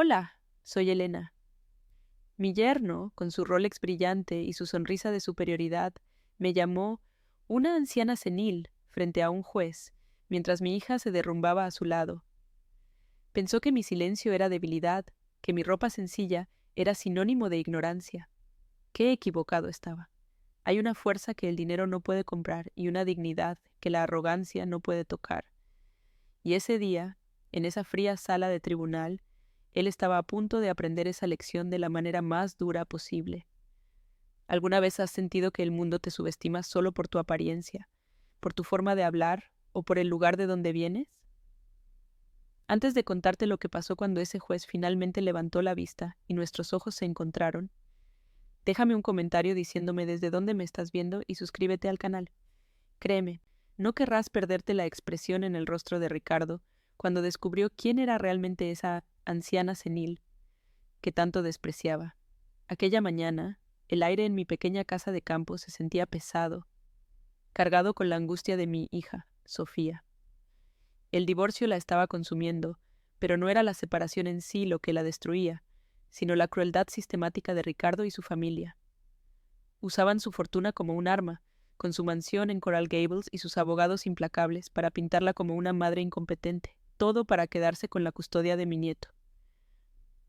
Hola, soy Elena. Mi yerno, con su Rolex brillante y su sonrisa de superioridad, me llamó una anciana senil frente a un juez, mientras mi hija se derrumbaba a su lado. Pensó que mi silencio era debilidad, que mi ropa sencilla era sinónimo de ignorancia. Qué equivocado estaba. Hay una fuerza que el dinero no puede comprar y una dignidad que la arrogancia no puede tocar. Y ese día, en esa fría sala de tribunal, él estaba a punto de aprender esa lección de la manera más dura posible. ¿Alguna vez has sentido que el mundo te subestima solo por tu apariencia, por tu forma de hablar o por el lugar de donde vienes? Antes de contarte lo que pasó cuando ese juez finalmente levantó la vista y nuestros ojos se encontraron, déjame un comentario diciéndome desde dónde me estás viendo y suscríbete al canal. Créeme, no querrás perderte la expresión en el rostro de Ricardo cuando descubrió quién era realmente esa anciana senil que tanto despreciaba. Aquella mañana, el aire en mi pequeña casa de campo se sentía pesado, cargado con la angustia de mi hija, Sofía. El divorcio la estaba consumiendo, pero no era la separación en sí lo que la destruía, sino la crueldad sistemática de Ricardo y su familia. Usaban su fortuna como un arma, con su mansión en Coral Gables y sus abogados implacables para pintarla como una madre incompetente, todo para quedarse con la custodia de mi nieto.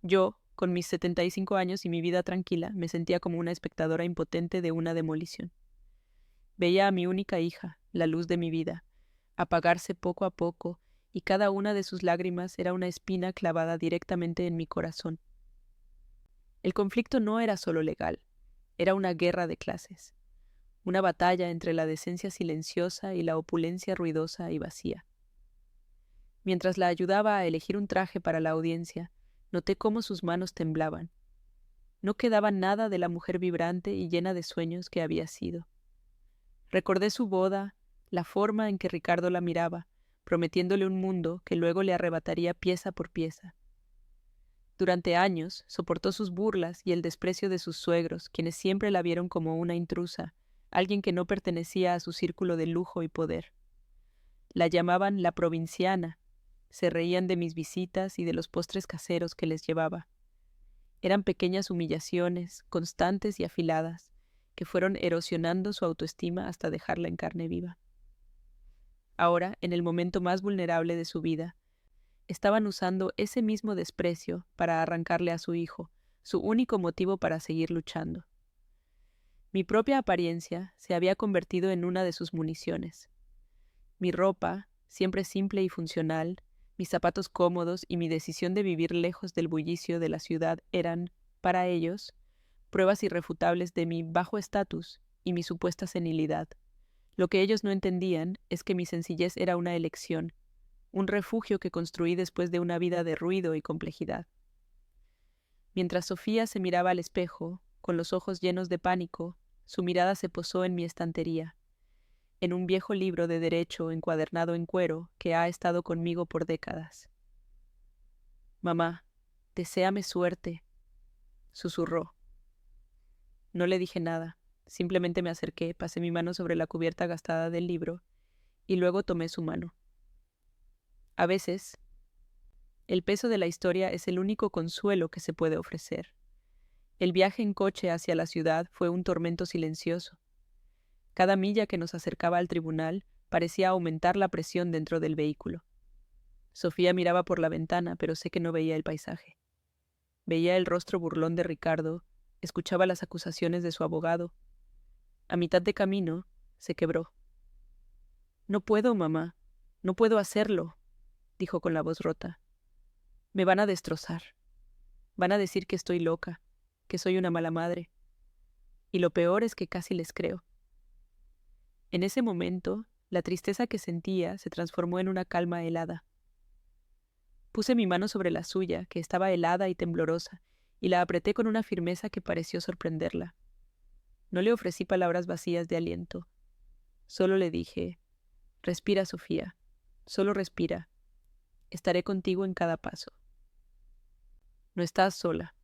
Yo, con mis 75 años y mi vida tranquila, me sentía como una espectadora impotente de una demolición. Veía a mi única hija, la luz de mi vida, apagarse poco a poco, y cada una de sus lágrimas era una espina clavada directamente en mi corazón. El conflicto no era solo legal, era una guerra de clases, una batalla entre la decencia silenciosa y la opulencia ruidosa y vacía. Mientras la ayudaba a elegir un traje para la audiencia, noté cómo sus manos temblaban. No quedaba nada de la mujer vibrante y llena de sueños que había sido. Recordé su boda, la forma en que Ricardo la miraba, prometiéndole un mundo que luego le arrebataría pieza por pieza. Durante años soportó sus burlas y el desprecio de sus suegros, quienes siempre la vieron como una intrusa, alguien que no pertenecía a su círculo de lujo y poder. La llamaban la provinciana, se reían de mis visitas y de los postres caseros que les llevaba. Eran pequeñas humillaciones, constantes y afiladas, que fueron erosionando su autoestima hasta dejarla en carne viva. Ahora, en el momento más vulnerable de su vida, estaban usando ese mismo desprecio para arrancarle a su hijo, su único motivo para seguir luchando. Mi propia apariencia se había convertido en una de sus municiones. Mi ropa, siempre simple y funcional, mis zapatos cómodos y mi decisión de vivir lejos del bullicio de la ciudad eran, para ellos, pruebas irrefutables de mi bajo estatus y mi supuesta senilidad. Lo que ellos no entendían es que mi sencillez era una elección, un refugio que construí después de una vida de ruido y complejidad. Mientras Sofía se miraba al espejo, con los ojos llenos de pánico, su mirada se posó en mi estantería, en un viejo libro de derecho encuadernado en cuero que ha estado conmigo por décadas. «Mamá, deséame suerte», susurró. No le dije nada, simplemente me acerqué, pasé mi mano sobre la cubierta gastada del libro y luego tomé su mano. A veces, el peso de la historia es el único consuelo que se puede ofrecer. El viaje en coche hacia la ciudad fue un tormento silencioso. Cada milla que nos acercaba al tribunal parecía aumentar la presión dentro del vehículo. Sofía miraba por la ventana, pero sé que no veía el paisaje. Veía el rostro burlón de Ricardo, escuchaba las acusaciones de su abogado. A mitad de camino, se quebró. «No puedo, mamá, no puedo hacerlo», dijo con la voz rota. «Me van a destrozar. Van a decir que estoy loca, que soy una mala madre. Y lo peor es que casi les creo». En ese momento, la tristeza que sentía se transformó en una calma helada. Puse mi mano sobre la suya, que estaba helada y temblorosa, y la apreté con una firmeza que pareció sorprenderla. No le ofrecí palabras vacías de aliento. Solo le dije: «Respira, Sofía. Solo respira. Estaré contigo en cada paso. No estás sola».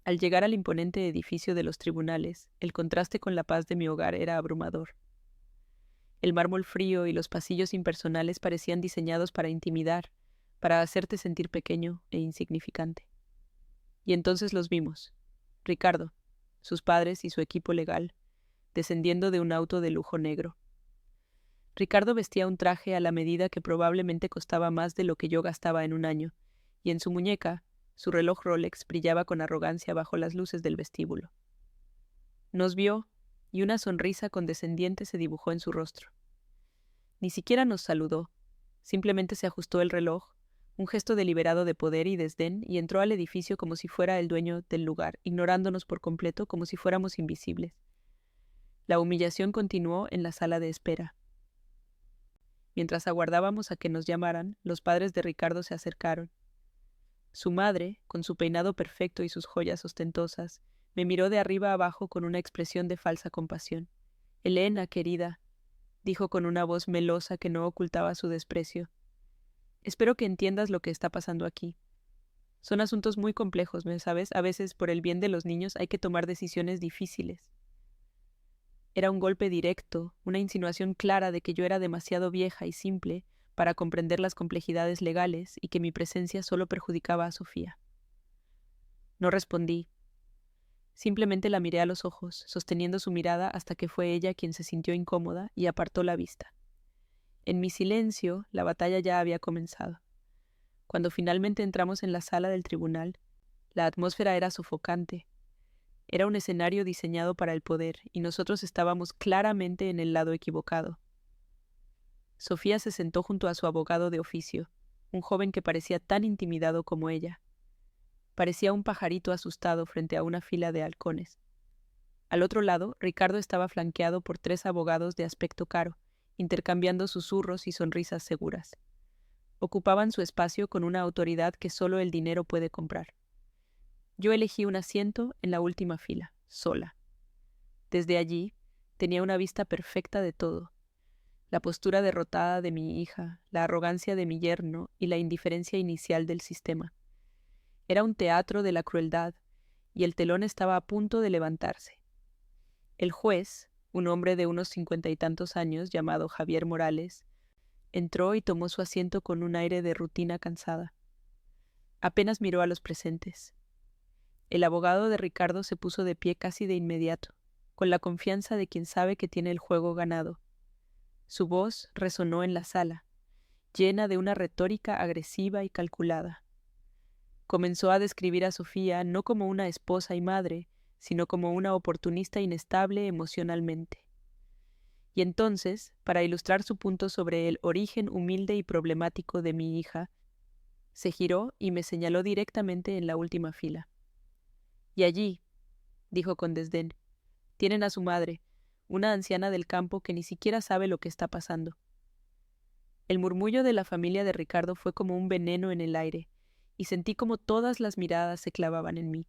Al llegar al imponente edificio de los tribunales, el contraste con la paz de mi hogar era abrumador. El mármol frío y los pasillos impersonales parecían diseñados para intimidar, para hacerte sentir pequeño e insignificante. Y entonces los vimos. Ricardo, sus padres y su equipo legal, descendiendo de un auto de lujo negro. Ricardo vestía un traje a la medida que probablemente costaba más de lo que yo gastaba en un año, y en su muñeca, su reloj Rolex brillaba con arrogancia bajo las luces del vestíbulo. Nos vio, y una sonrisa condescendiente se dibujó en su rostro. Ni siquiera nos saludó, simplemente se ajustó el reloj, un gesto deliberado de poder y desdén, y entró al edificio como si fuera el dueño del lugar, ignorándonos por completo como si fuéramos invisibles. La humillación continuó en la sala de espera. Mientras aguardábamos a que nos llamaran, los padres de Ricardo se acercaron. Su madre, con su peinado perfecto y sus joyas ostentosas, me miró de arriba abajo con una expresión de falsa compasión. «Elena, querida», dijo con una voz melosa que no ocultaba su desprecio. «Espero que entiendas lo que está pasando aquí. Son asuntos muy complejos, ¿me sabes? A veces, por el bien de los niños, hay que tomar decisiones difíciles». Era un golpe directo, una insinuación clara de que yo era demasiado vieja y simple para comprender las complejidades legales y que mi presencia solo perjudicaba a Sofía. No respondí. Simplemente la miré a los ojos, sosteniendo su mirada hasta que fue ella quien se sintió incómoda y apartó la vista. En mi silencio, la batalla ya había comenzado. Cuando finalmente entramos en la sala del tribunal, la atmósfera era sofocante. Era un escenario diseñado para el poder, y nosotros estábamos claramente en el lado equivocado. Sofía se sentó junto a su abogado de oficio, un joven que parecía tan intimidado como ella. Parecía un pajarito asustado frente a una fila de halcones. Al otro lado, Ricardo estaba flanqueado por 3 abogados de aspecto caro, intercambiando susurros y sonrisas seguras. Ocupaban su espacio con una autoridad que solo el dinero puede comprar. Yo elegí un asiento en la última fila, sola. Desde allí, tenía una vista perfecta de todo. La postura derrotada de mi hija, la arrogancia de mi yerno y la indiferencia inicial del sistema. Era un teatro de la crueldad, y el telón estaba a punto de levantarse. El juez, un hombre de unos 50 y tantos años llamado Javier Morales, entró y tomó su asiento con un aire de rutina cansada. Apenas miró a los presentes. El abogado de Ricardo se puso de pie casi de inmediato, con la confianza de quien sabe que tiene el juego ganado. Su voz resonó en la sala, llena de una retórica agresiva y calculada. Comenzó a describir a Sofía no como una esposa y madre, sino como una oportunista inestable emocionalmente. Y entonces, para ilustrar su punto sobre el origen humilde y problemático de mi hija, se giró y me señaló directamente en la última fila. «Y allí», dijo con desdén, «tienen a su madre, una anciana del campo que ni siquiera sabe lo que está pasando». El murmullo de la familia de Ricardo fue como un veneno en el aire, y sentí como todas las miradas se clavaban en mí.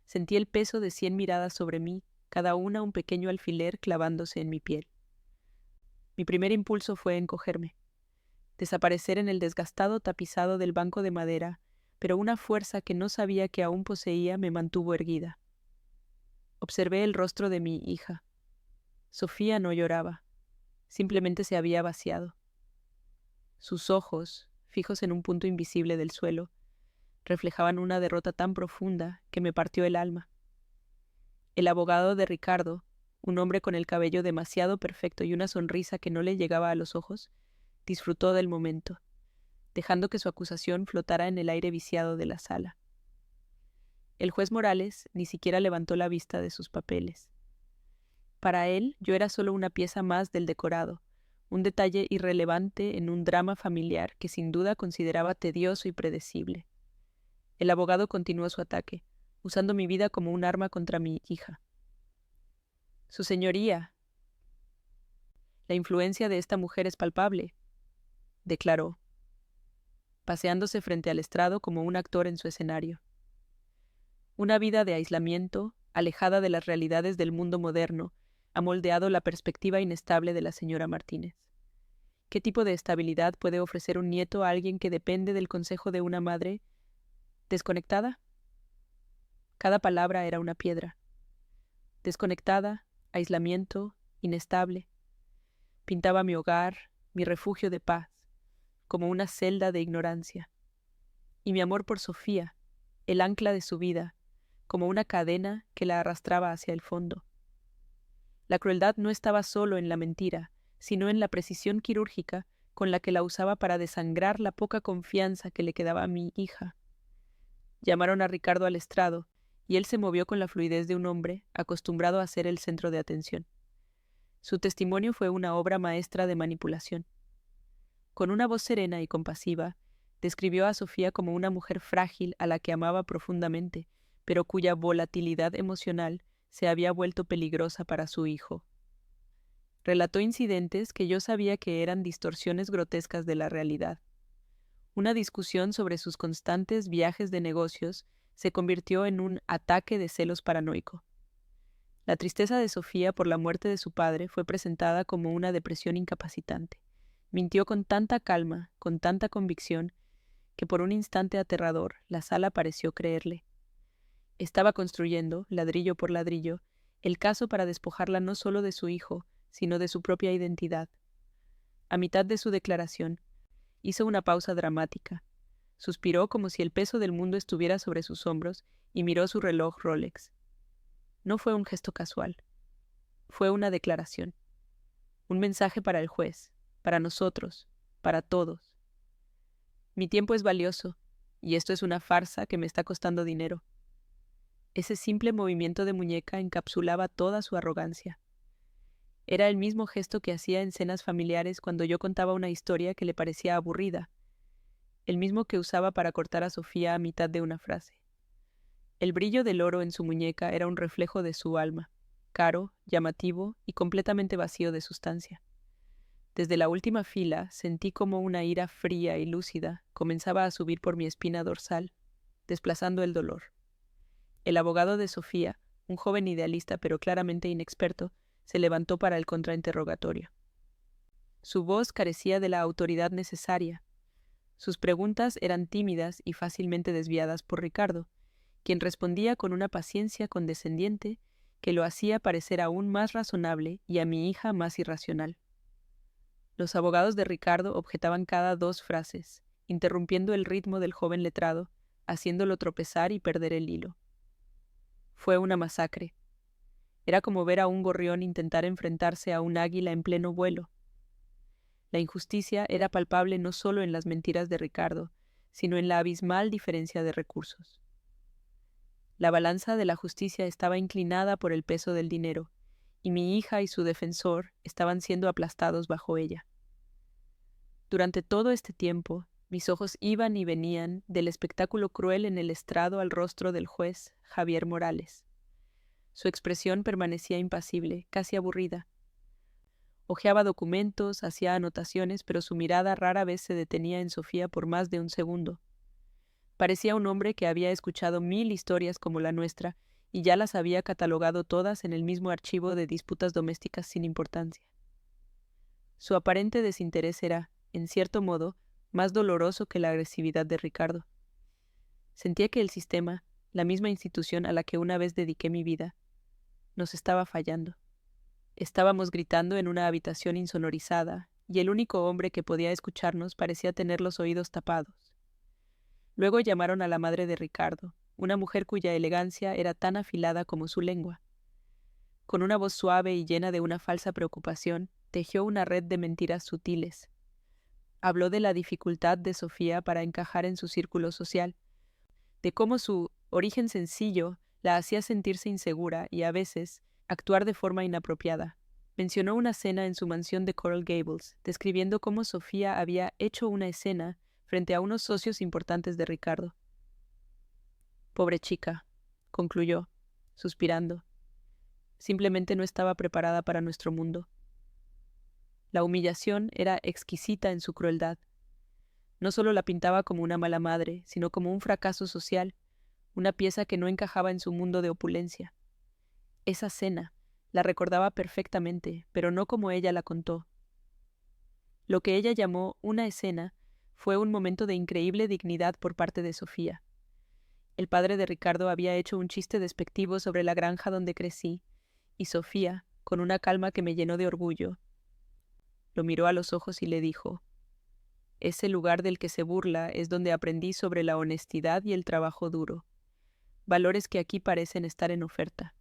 Sentí el peso de 100 miradas sobre mí, cada una un pequeño alfiler clavándose en mi piel. Mi primer impulso fue encogerme, desaparecer en el desgastado tapizado del banco de madera, pero una fuerza que no sabía que aún poseía me mantuvo erguida. Observé el rostro de mi hija. Sofía no lloraba, simplemente se había vaciado. Sus ojos, fijos en un punto invisible del suelo, reflejaban una derrota tan profunda que me partió el alma. El abogado de Ricardo, un hombre con el cabello demasiado perfecto y una sonrisa que no le llegaba a los ojos, disfrutó del momento, dejando que su acusación flotara en el aire viciado de la sala. El juez Morales ni siquiera levantó la vista de sus papeles. Para él, yo era solo una pieza más del decorado, un detalle irrelevante en un drama familiar que sin duda consideraba tedioso y predecible. El abogado continuó su ataque, usando mi vida como un arma contra mi hija. «Su señoría, la influencia de esta mujer es palpable», declaró, paseándose frente al estrado como un actor en su escenario. Una vida de aislamiento, alejada de las realidades del mundo moderno, ha moldeado la perspectiva inestable de la señora Martínez. ¿Qué tipo de estabilidad puede ofrecer un nieto a alguien que depende del consejo de una madre desconectada? Cada palabra era una piedra. Desconectada, aislamiento, inestable. Pintaba mi hogar, mi refugio de paz, como una celda de ignorancia. y mi amor por Sofía, el ancla de su vida, como una cadena que la arrastraba hacia el fondo. La crueldad no estaba solo en la mentira, sino en la precisión quirúrgica con la que la usaba para desangrar la poca confianza que le quedaba a mi hija. Llamaron a Ricardo al estrado, y él se movió con la fluidez de un hombre acostumbrado a ser el centro de atención. Su testimonio fue una obra maestra de manipulación. Con una voz serena y compasiva, describió a Sofía como una mujer frágil a la que amaba profundamente, pero cuya volatilidad emocional se había vuelto peligrosa para su hijo. Relató incidentes que yo sabía que eran distorsiones grotescas de la realidad. Una discusión sobre sus constantes viajes de negocios se convirtió en un ataque de celos paranoico. La tristeza de Sofía por la muerte de su padre fue presentada como una depresión incapacitante. Mintió con tanta calma, con tanta convicción, que por un instante aterrador la sala pareció creerle. Estaba construyendo, ladrillo por ladrillo, el caso para despojarla no solo de su hijo, sino de su propia identidad. A mitad de su declaración, hizo una pausa dramática. Suspiró como si el peso del mundo estuviera sobre sus hombros y miró su reloj Rolex. No fue un gesto casual. Fue una declaración. Un mensaje para el juez, para nosotros, para todos. Mi tiempo es valioso, y esto es una farsa que me está costando dinero. Ese simple movimiento de muñeca encapsulaba toda su arrogancia. Era el mismo gesto que hacía en cenas familiares cuando yo contaba una historia que le parecía aburrida, el mismo que usaba para cortar a Sofía a mitad de una frase. El brillo del oro en su muñeca era un reflejo de su alma, caro, llamativo y completamente vacío de sustancia. Desde la última fila sentí como una ira fría y lúcida comenzaba a subir por mi espina dorsal, desplazando el dolor. El abogado de Sofía, un joven idealista pero claramente inexperto, se levantó para el contrainterrogatorio. Su voz carecía de la autoridad necesaria. Sus preguntas eran tímidas y fácilmente desviadas por Ricardo, quien respondía con una paciencia condescendiente que lo hacía parecer aún más razonable y a mi hija más irracional. Los abogados de Ricardo objetaban cada 2 frases, interrumpiendo el ritmo del joven letrado, haciéndolo tropezar y perder el hilo. Fue una masacre. Era como ver a un gorrión intentar enfrentarse a un águila en pleno vuelo. La injusticia era palpable no solo en las mentiras de Ricardo, sino en la abismal diferencia de recursos. La balanza de la justicia estaba inclinada por el peso del dinero, y mi hija y su defensor estaban siendo aplastados bajo ella. Durante todo este tiempo, mis ojos iban y venían del espectáculo cruel en el estrado al rostro del juez Javier Morales. Su expresión permanecía impasible, casi aburrida. Hojeaba documentos, hacía anotaciones, pero su mirada rara vez se detenía en Sofía por más de un segundo. Parecía un hombre que había escuchado 1000 historias como la nuestra y ya las había catalogado todas en el mismo archivo de disputas domésticas sin importancia. Su aparente desinterés era, en cierto modo, más doloroso que la agresividad de Ricardo. Sentía que el sistema, la misma institución a la que una vez dediqué mi vida, nos estaba fallando. Estábamos gritando en una habitación insonorizada, y el único hombre que podía escucharnos parecía tener los oídos tapados. Luego llamaron a la madre de Ricardo, una mujer cuya elegancia era tan afilada como su lengua. Con una voz suave y llena de una falsa preocupación, tejió una red de mentiras sutiles. Habló de la dificultad de Sofía para encajar en su círculo social, de cómo su origen sencillo la hacía sentirse insegura y, a veces, actuar de forma inapropiada. Mencionó una cena en su mansión de Coral Gables, describiendo cómo Sofía había hecho una escena frente a unos socios importantes de Ricardo. Pobre chica, concluyó, suspirando. Simplemente no estaba preparada para nuestro mundo. La humillación era exquisita en su crueldad. No solo la pintaba como una mala madre, sino como un fracaso social, una pieza que no encajaba en su mundo de opulencia. Esa cena la recordaba perfectamente, pero no como ella la contó. Lo que ella llamó una escena fue un momento de increíble dignidad por parte de Sofía. El padre de Ricardo había hecho un chiste despectivo sobre la granja donde crecí, y Sofía, con una calma que me llenó de orgullo, lo miró a los ojos y le dijo: Ese lugar del que se burla es donde aprendí sobre la honestidad y el trabajo duro, valores que aquí parecen estar en oferta.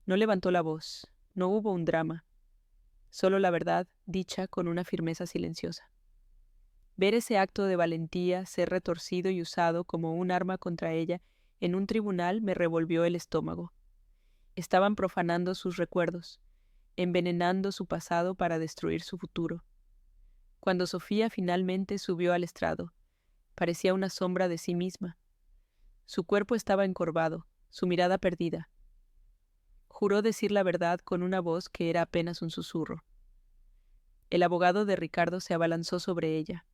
No levantó la voz, no hubo un drama, solo la verdad dicha con una firmeza silenciosa. Ver ese acto de valentía ser retorcido y usado como un arma contra ella en un tribunal me revolvió el estómago. Estaban profanando sus recuerdos, envenenando su pasado para destruir su futuro. Cuando Sofía finalmente subió al estrado, parecía una sombra de sí misma. Su cuerpo estaba encorvado, su mirada perdida. Juró decir la verdad con una voz que era apenas un susurro. El abogado de Ricardo se abalanzó sobre ella.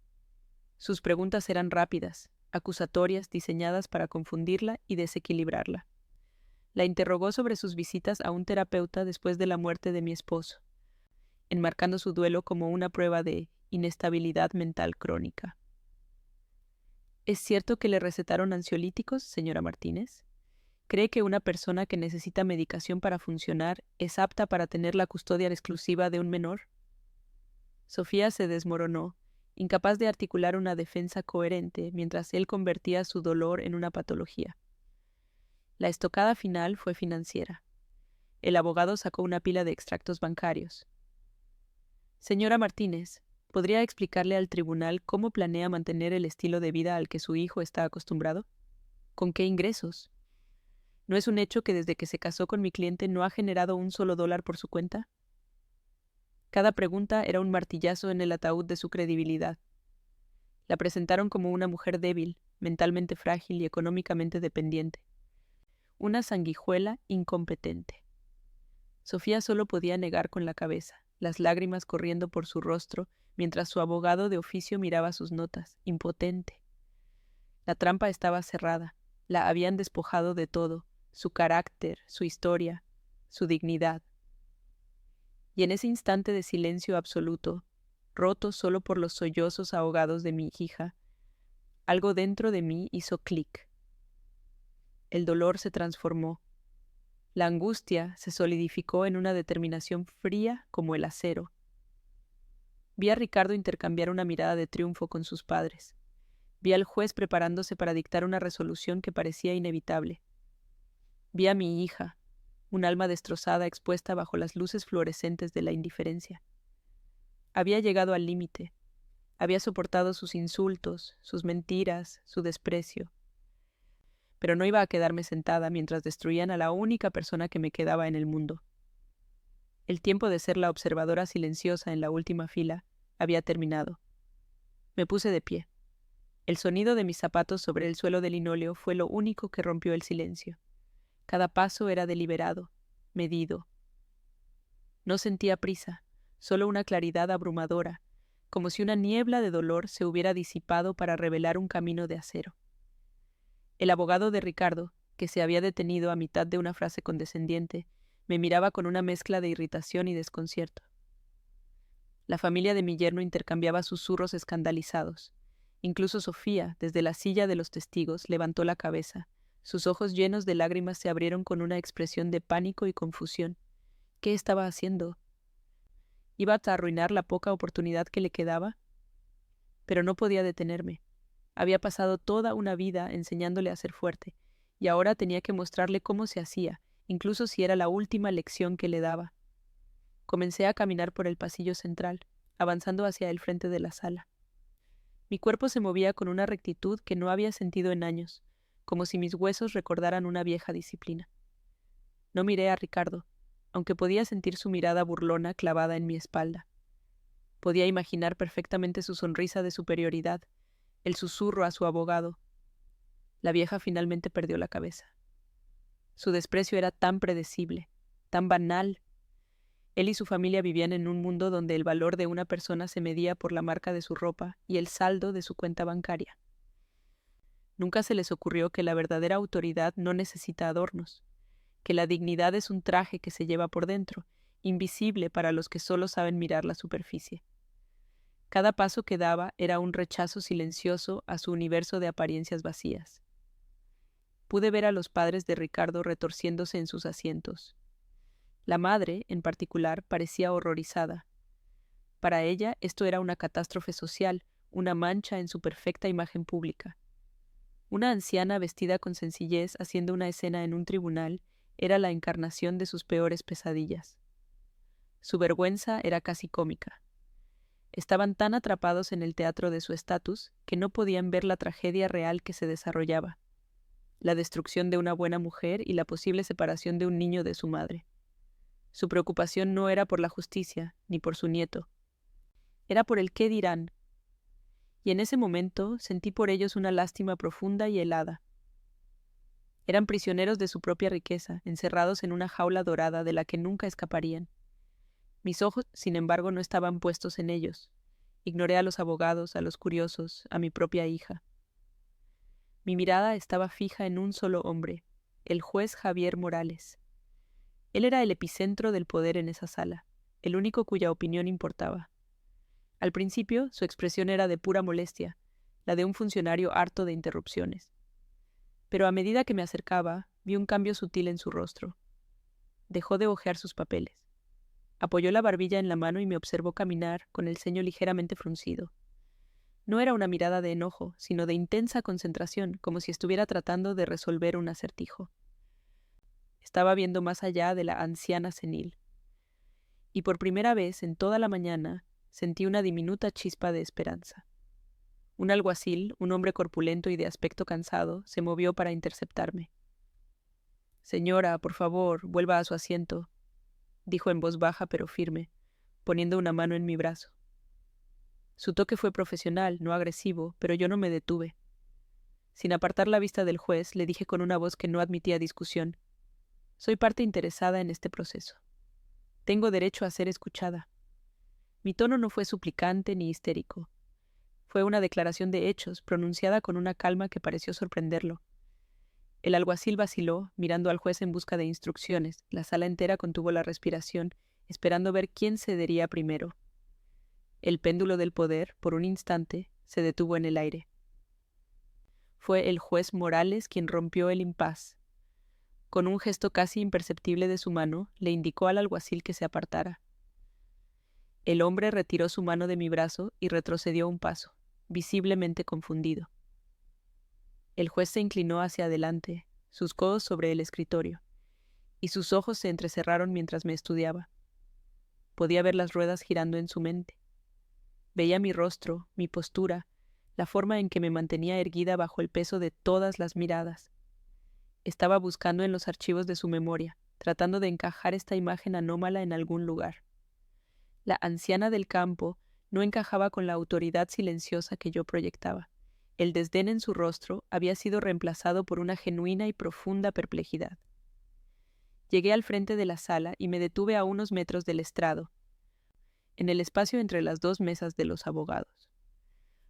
Sus preguntas eran rápidas, acusatorias diseñadas para confundirla y desequilibrarla. La interrogó sobre sus visitas a un terapeuta después de la muerte de mi esposo, enmarcando su duelo como una prueba de inestabilidad mental crónica. ¿Es cierto que le recetaron ansiolíticos, señora Martínez? ¿Cree que una persona que necesita medicación para funcionar es apta para tener la custodia exclusiva de un menor? Sofía se desmoronó, incapaz de articular una defensa coherente mientras él convertía su dolor en una patología. La estocada final fue financiera. El abogado sacó una pila de extractos bancarios. Señora Martínez, ¿podría explicarle al tribunal cómo planea mantener el estilo de vida al que su hijo está acostumbrado? ¿Con qué ingresos? ¿No es un hecho que desde que se casó con mi cliente no ha generado un solo dólar por su cuenta? Cada pregunta era un martillazo en el ataúd de su credibilidad. La presentaron como una mujer débil, mentalmente frágil y económicamente dependiente. Una sanguijuela incompetente. Sofía solo podía negar con la cabeza, las lágrimas corriendo por su rostro, mientras su abogado de oficio miraba sus notas, impotente. La trampa estaba cerrada. La habían despojado de todo, su carácter, su historia, su dignidad. Y en ese instante de silencio absoluto, roto solo por los sollozos ahogados de mi hija, algo dentro de mí hizo clic. El dolor se transformó. La angustia se solidificó en una determinación fría como el acero. Vi a Ricardo intercambiar una mirada de triunfo con sus padres. Vi al juez preparándose para dictar una resolución que parecía inevitable. Vi a mi hija, un alma destrozada expuesta bajo las luces fluorescentes de la indiferencia. Había llegado al límite. Había soportado sus insultos, sus mentiras, su desprecio. Pero no iba a quedarme sentada mientras destruían a la única persona que me quedaba en el mundo. El tiempo de ser la observadora silenciosa en la última fila había terminado. Me puse de pie. El sonido de mis zapatos sobre el suelo de linóleo fue lo único que rompió el silencio. Cada paso era deliberado, medido. No sentía prisa, solo una claridad abrumadora, como si una niebla de dolor se hubiera disipado para revelar un camino de acero. El abogado de Ricardo, que se había detenido a mitad de una frase condescendiente, me miraba con una mezcla de irritación y desconcierto. La familia de mi yerno intercambiaba susurros escandalizados. Incluso Sofía, desde la silla de los testigos, levantó la cabeza. Sus ojos llenos de lágrimas se abrieron con una expresión de pánico y confusión. ¿Qué estaba haciendo? ¿Iba a arruinar la poca oportunidad que le quedaba? Pero no podía detenerme. Había pasado toda una vida enseñándole a ser fuerte, y ahora tenía que mostrarle cómo se hacía, incluso si era la última lección que le daba. Comencé a caminar por el pasillo central, avanzando hacia el frente de la sala. Mi cuerpo se movía con una rectitud que no había sentido en años, como si mis huesos recordaran una vieja disciplina. No miré a Ricardo, aunque podía sentir su mirada burlona clavada en mi espalda. Podía imaginar perfectamente su sonrisa de superioridad, el susurro a su abogado. La vieja finalmente perdió la cabeza. Su desprecio era tan predecible, tan banal. Él y su familia vivían en un mundo donde el valor de una persona se medía por la marca de su ropa y el saldo de su cuenta bancaria. Nunca se les ocurrió que la verdadera autoridad no necesita adornos, que la dignidad es un traje que se lleva por dentro, invisible para los que solo saben mirar la superficie. Cada paso que daba era un rechazo silencioso a su universo de apariencias vacías. Pude ver a los padres de Ricardo retorciéndose en sus asientos. La madre, en particular, parecía horrorizada. Para ella, esto era una catástrofe social, una mancha en su perfecta imagen pública. Una anciana vestida con sencillez haciendo una escena en un tribunal era la encarnación de sus peores pesadillas. Su vergüenza era casi cómica. Estaban tan atrapados en el teatro de su estatus que no podían ver la tragedia real que se desarrollaba, la destrucción de una buena mujer y la posible separación de un niño de su madre. Su preocupación no era por la justicia, ni por su nieto. Era por el qué dirán. Y en ese momento sentí por ellos una lástima profunda y helada. Eran prisioneros de su propia riqueza, encerrados en una jaula dorada de la que nunca escaparían. Mis ojos, sin embargo, no estaban puestos en ellos. Ignoré a los abogados, a los curiosos, a mi propia hija. Mi mirada estaba fija en un solo hombre, el juez Javier Morales. Él era el epicentro del poder en esa sala, el único cuya opinión importaba. Al principio, su expresión era de pura molestia, la de un funcionario harto de interrupciones. Pero a medida que me acercaba, vi un cambio sutil en su rostro. Dejó de hojear sus papeles. Apoyó la barbilla en la mano y me observó caminar con el ceño ligeramente fruncido. No era una mirada de enojo, sino de intensa concentración, como si estuviera tratando de resolver un acertijo. Estaba viendo más allá de la anciana senil. Y por primera vez en toda la mañana sentí una diminuta chispa de esperanza. Un alguacil, un hombre corpulento y de aspecto cansado, se movió para interceptarme. «Señora, por favor, vuelva a su asiento», dijo en voz baja pero firme, poniendo una mano en mi brazo. Su toque fue profesional, no agresivo, pero yo no me detuve. Sin apartar la vista del juez, le dije con una voz que no admitía discusión: «Soy parte interesada en este proceso. Tengo derecho a ser escuchada». Mi tono no fue suplicante ni histérico. Fue una declaración de hechos, pronunciada con una calma que pareció sorprenderlo. El alguacil vaciló, mirando al juez en busca de instrucciones. La sala entera contuvo la respiración, esperando ver quién cedería primero. El péndulo del poder, por un instante, se detuvo en el aire. Fue el juez Morales quien rompió el impas. Con un gesto casi imperceptible de su mano, le indicó al alguacil que se apartara. El hombre retiró su mano de mi brazo y retrocedió un paso, visiblemente confundido. El juez se inclinó hacia adelante, sus codos sobre el escritorio, y sus ojos se entrecerraron mientras me estudiaba. Podía ver las ruedas girando en su mente. Veía mi rostro, mi postura, la forma en que me mantenía erguida bajo el peso de todas las miradas. Estaba buscando en los archivos de su memoria, tratando de encajar esta imagen anómala en algún lugar. La anciana del campo no encajaba con la autoridad silenciosa que yo proyectaba. El desdén en su rostro había sido reemplazado por una genuina y profunda perplejidad. Llegué al frente de la sala y me detuve a unos metros del estrado, en el espacio entre las dos mesas de los abogados.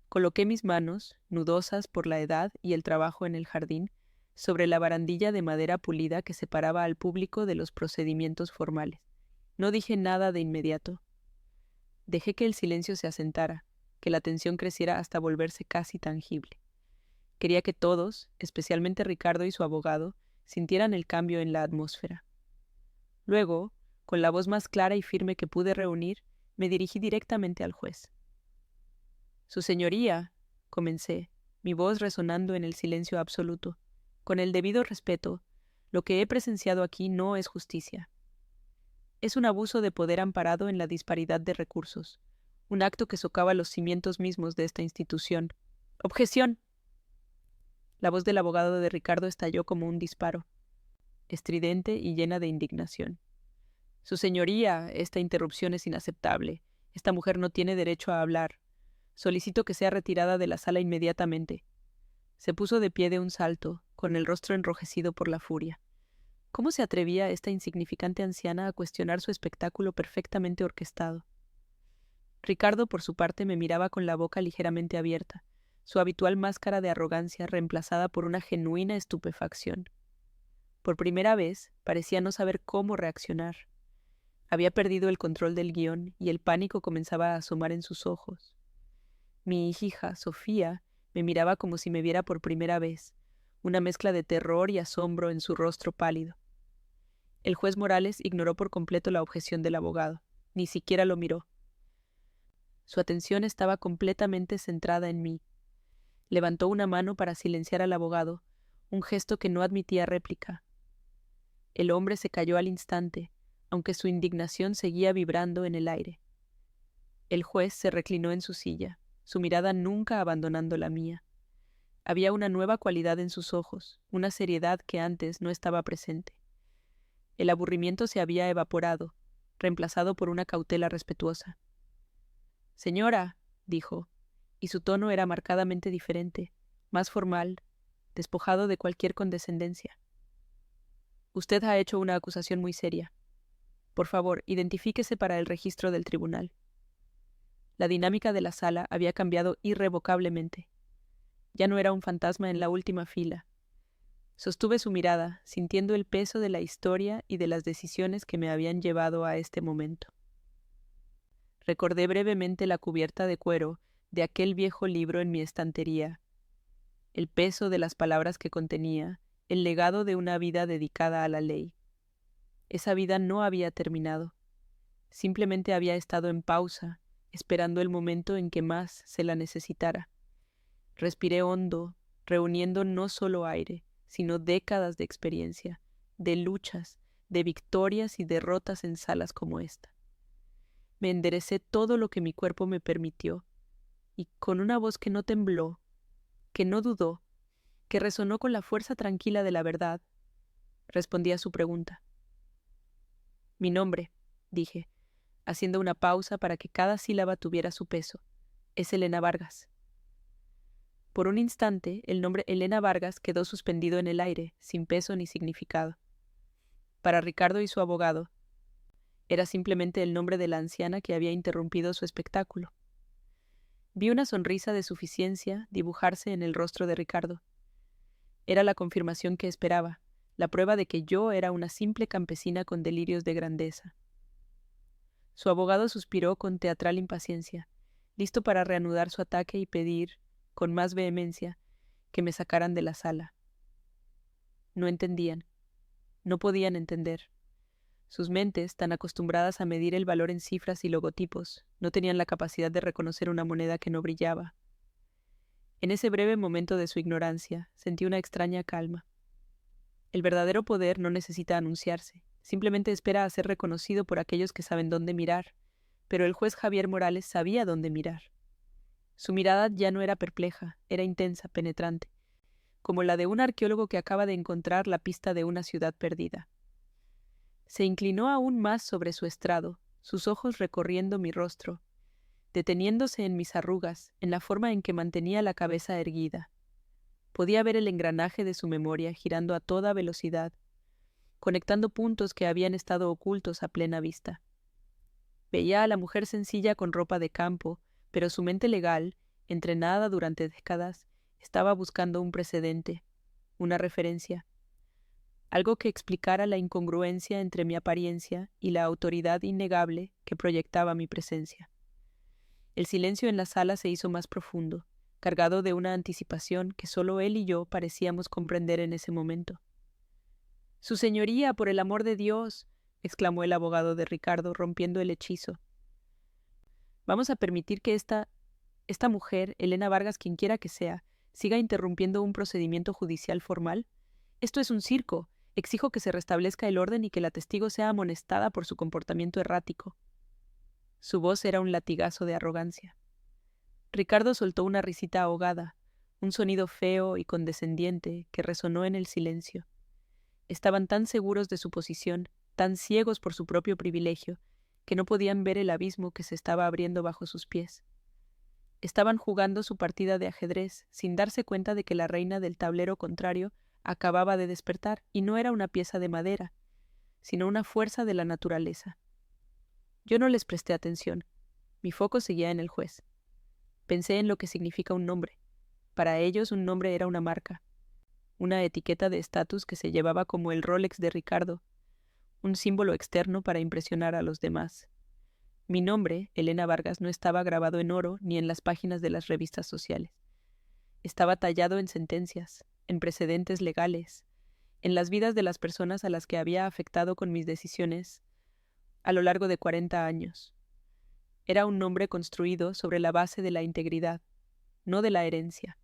Coloqué mis manos, nudosas por la edad y el trabajo en el jardín, sobre la barandilla de madera pulida que separaba al público de los procedimientos formales. No dije nada de inmediato. Dejé que el silencio se asentara, que la tensión creciera hasta volverse casi tangible. Quería que todos, especialmente Ricardo y su abogado, sintieran el cambio en la atmósfera. Luego, con la voz más clara y firme que pude reunir, me dirigí directamente al juez. «Su señoría», comencé, mi voz resonando en el silencio absoluto, «con el debido respeto, lo que he presenciado aquí no es justicia. Es un abuso de poder amparado en la disparidad de recursos, un acto que socava los cimientos mismos de esta institución. ¡Objeción!». La voz del abogado de Ricardo estalló como un disparo, estridente y llena de indignación. «Su señoría, esta interrupción es inaceptable. Esta mujer no tiene derecho a hablar. Solicito que sea retirada de la sala inmediatamente». Se puso de pie de un salto, con el rostro enrojecido por la furia. ¿Cómo se atrevía esta insignificante anciana a cuestionar su espectáculo perfectamente orquestado? Ricardo, por su parte, me miraba con la boca ligeramente abierta, su habitual máscara de arrogancia reemplazada por una genuina estupefacción. Por primera vez, parecía no saber cómo reaccionar. Había perdido el control del guión y el pánico comenzaba a asomar en sus ojos. Mi hija, Sofía, me miraba como si me viera por primera vez, una mezcla de terror y asombro en su rostro pálido. El juez Morales ignoró por completo la objeción del abogado. Ni siquiera lo miró. Su atención estaba completamente centrada en mí. Levantó una mano para silenciar al abogado, un gesto que no admitía réplica. El hombre se calló al instante, aunque su indignación seguía vibrando en el aire. El juez se reclinó en su silla, su mirada nunca abandonando la mía. Había una nueva cualidad en sus ojos, una seriedad que antes no estaba presente. El aburrimiento se había evaporado, reemplazado por una cautela respetuosa. «Señora», dijo, y su tono era marcadamente diferente, más formal, despojado de cualquier condescendencia. «Usted ha hecho una acusación muy seria. Por favor, identifíquese para el registro del tribunal». La dinámica de la sala había cambiado irrevocablemente. Ya no era un fantasma en la última fila. Sostuve su mirada, sintiendo el peso de la historia y de las decisiones que me habían llevado a este momento. Recordé brevemente la cubierta de cuero de aquel viejo libro en mi estantería, el peso de las palabras que contenía, el legado de una vida dedicada a la ley. Esa vida no había terminado. Simplemente había estado en pausa, esperando el momento en que más se la necesitara. Respiré hondo, reuniendo no solo aire, sino décadas de experiencia, de luchas, de victorias y derrotas en salas como esta. Me enderecé todo lo que mi cuerpo me permitió, y con una voz que no tembló, que no dudó, que resonó con la fuerza tranquila de la verdad, respondí a su pregunta. «Mi nombre», dije, haciendo una pausa para que cada sílaba tuviera su peso, «es Elena Vargas». Por un instante, el nombre Elena Vargas quedó suspendido en el aire, sin peso ni significado. Para Ricardo y su abogado, era simplemente el nombre de la anciana que había interrumpido su espectáculo. Vi una sonrisa de suficiencia dibujarse en el rostro de Ricardo. Era la confirmación que esperaba, la prueba de que yo era una simple campesina con delirios de grandeza. Su abogado suspiró con teatral impaciencia, listo para reanudar su ataque y pedir, con más vehemencia, que me sacaran de la sala. No entendían. No podían entender. Sus mentes, tan acostumbradas a medir el valor en cifras y logotipos, no tenían la capacidad de reconocer una moneda que no brillaba. En ese breve momento de su ignorancia, sentí una extraña calma. El verdadero poder no necesita anunciarse, simplemente espera a ser reconocido por aquellos que saben dónde mirar, pero el juez Javier Morales sabía dónde mirar. Su mirada ya no era perpleja, era intensa, penetrante, como la de un arqueólogo que acaba de encontrar la pista de una ciudad perdida. Se inclinó aún más sobre su estrado, sus ojos recorriendo mi rostro, deteniéndose en mis arrugas, en la forma en que mantenía la cabeza erguida. Podía ver el engranaje de su memoria girando a toda velocidad, conectando puntos que habían estado ocultos a plena vista. Veía a la mujer sencilla con ropa de campo, pero su mente legal, entrenada durante décadas, estaba buscando un precedente, una referencia, algo que explicara la incongruencia entre mi apariencia y la autoridad innegable que proyectaba mi presencia. El silencio en la sala se hizo más profundo, cargado de una anticipación que solo él y yo parecíamos comprender en ese momento. «Su señoría, por el amor de Dios», exclamó el abogado de Ricardo, rompiendo el hechizo. «¿Vamos a permitir que esta mujer, Elena Vargas, quien quiera que sea, siga interrumpiendo un procedimiento judicial formal? Esto es un circo. Exijo que se restablezca el orden y que la testigo sea amonestada por su comportamiento errático». Su voz era un latigazo de arrogancia. Ricardo soltó una risita ahogada, un sonido feo y condescendiente que resonó en el silencio. Estaban tan seguros de su posición, tan ciegos por su propio privilegio, que no podían ver el abismo que se estaba abriendo bajo sus pies. Estaban jugando su partida de ajedrez sin darse cuenta de que la reina del tablero contrario acababa de despertar y no era una pieza de madera, sino una fuerza de la naturaleza. Yo no les presté atención. Mi foco seguía en el juez. Pensé en lo que significa un nombre. Para ellos un nombre era una marca, una etiqueta de estatus que se llevaba como el Rolex de Ricardo, un símbolo externo para impresionar a los demás. Mi nombre, Elena Vargas, no estaba grabado en oro ni en las páginas de las revistas sociales. Estaba tallado en sentencias, en precedentes legales, en las vidas de las personas a las que había afectado con mis decisiones a lo largo de 40 años. Era un nombre construido sobre la base de la integridad, no de la herencia.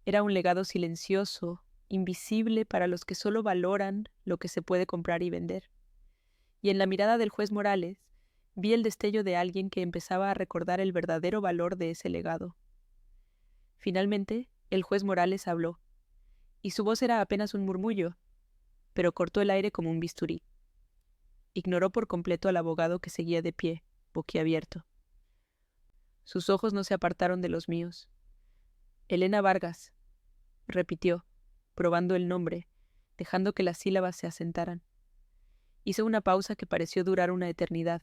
Era un legado silencioso, invisible para los que solo valoran lo que se puede comprar y vender. Y en la mirada del juez Morales, vi el destello de alguien que empezaba a recordar el verdadero valor de ese legado. Finalmente, el juez Morales habló, y su voz era apenas un murmullo, pero cortó el aire como un bisturí. Ignoró por completo al abogado que seguía de pie, boquiabierto. Sus ojos no se apartaron de los míos. Elena Vargas, repitió, probando el nombre, dejando que las sílabas se asentaran. Hizo una pausa que pareció durar una eternidad.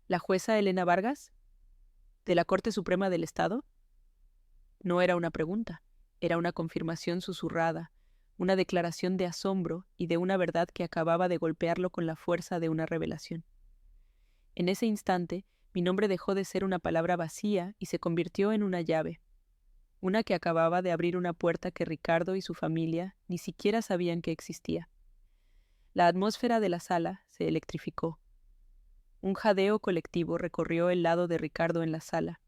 ¿La jueza Elena Vargas? ¿De la Corte Suprema del Estado? No era una pregunta, era una confirmación susurrada, una declaración de asombro y de una verdad que acababa de golpearlo con la fuerza de una revelación. En ese instante, mi nombre dejó de ser una palabra vacía y se convirtió en una llave, una que acababa de abrir una puerta que Ricardo y su familia ni siquiera sabían que existía. La atmósfera de la sala se electrificó. Un jadeo colectivo recorrió el lado de Ricardo en la sala.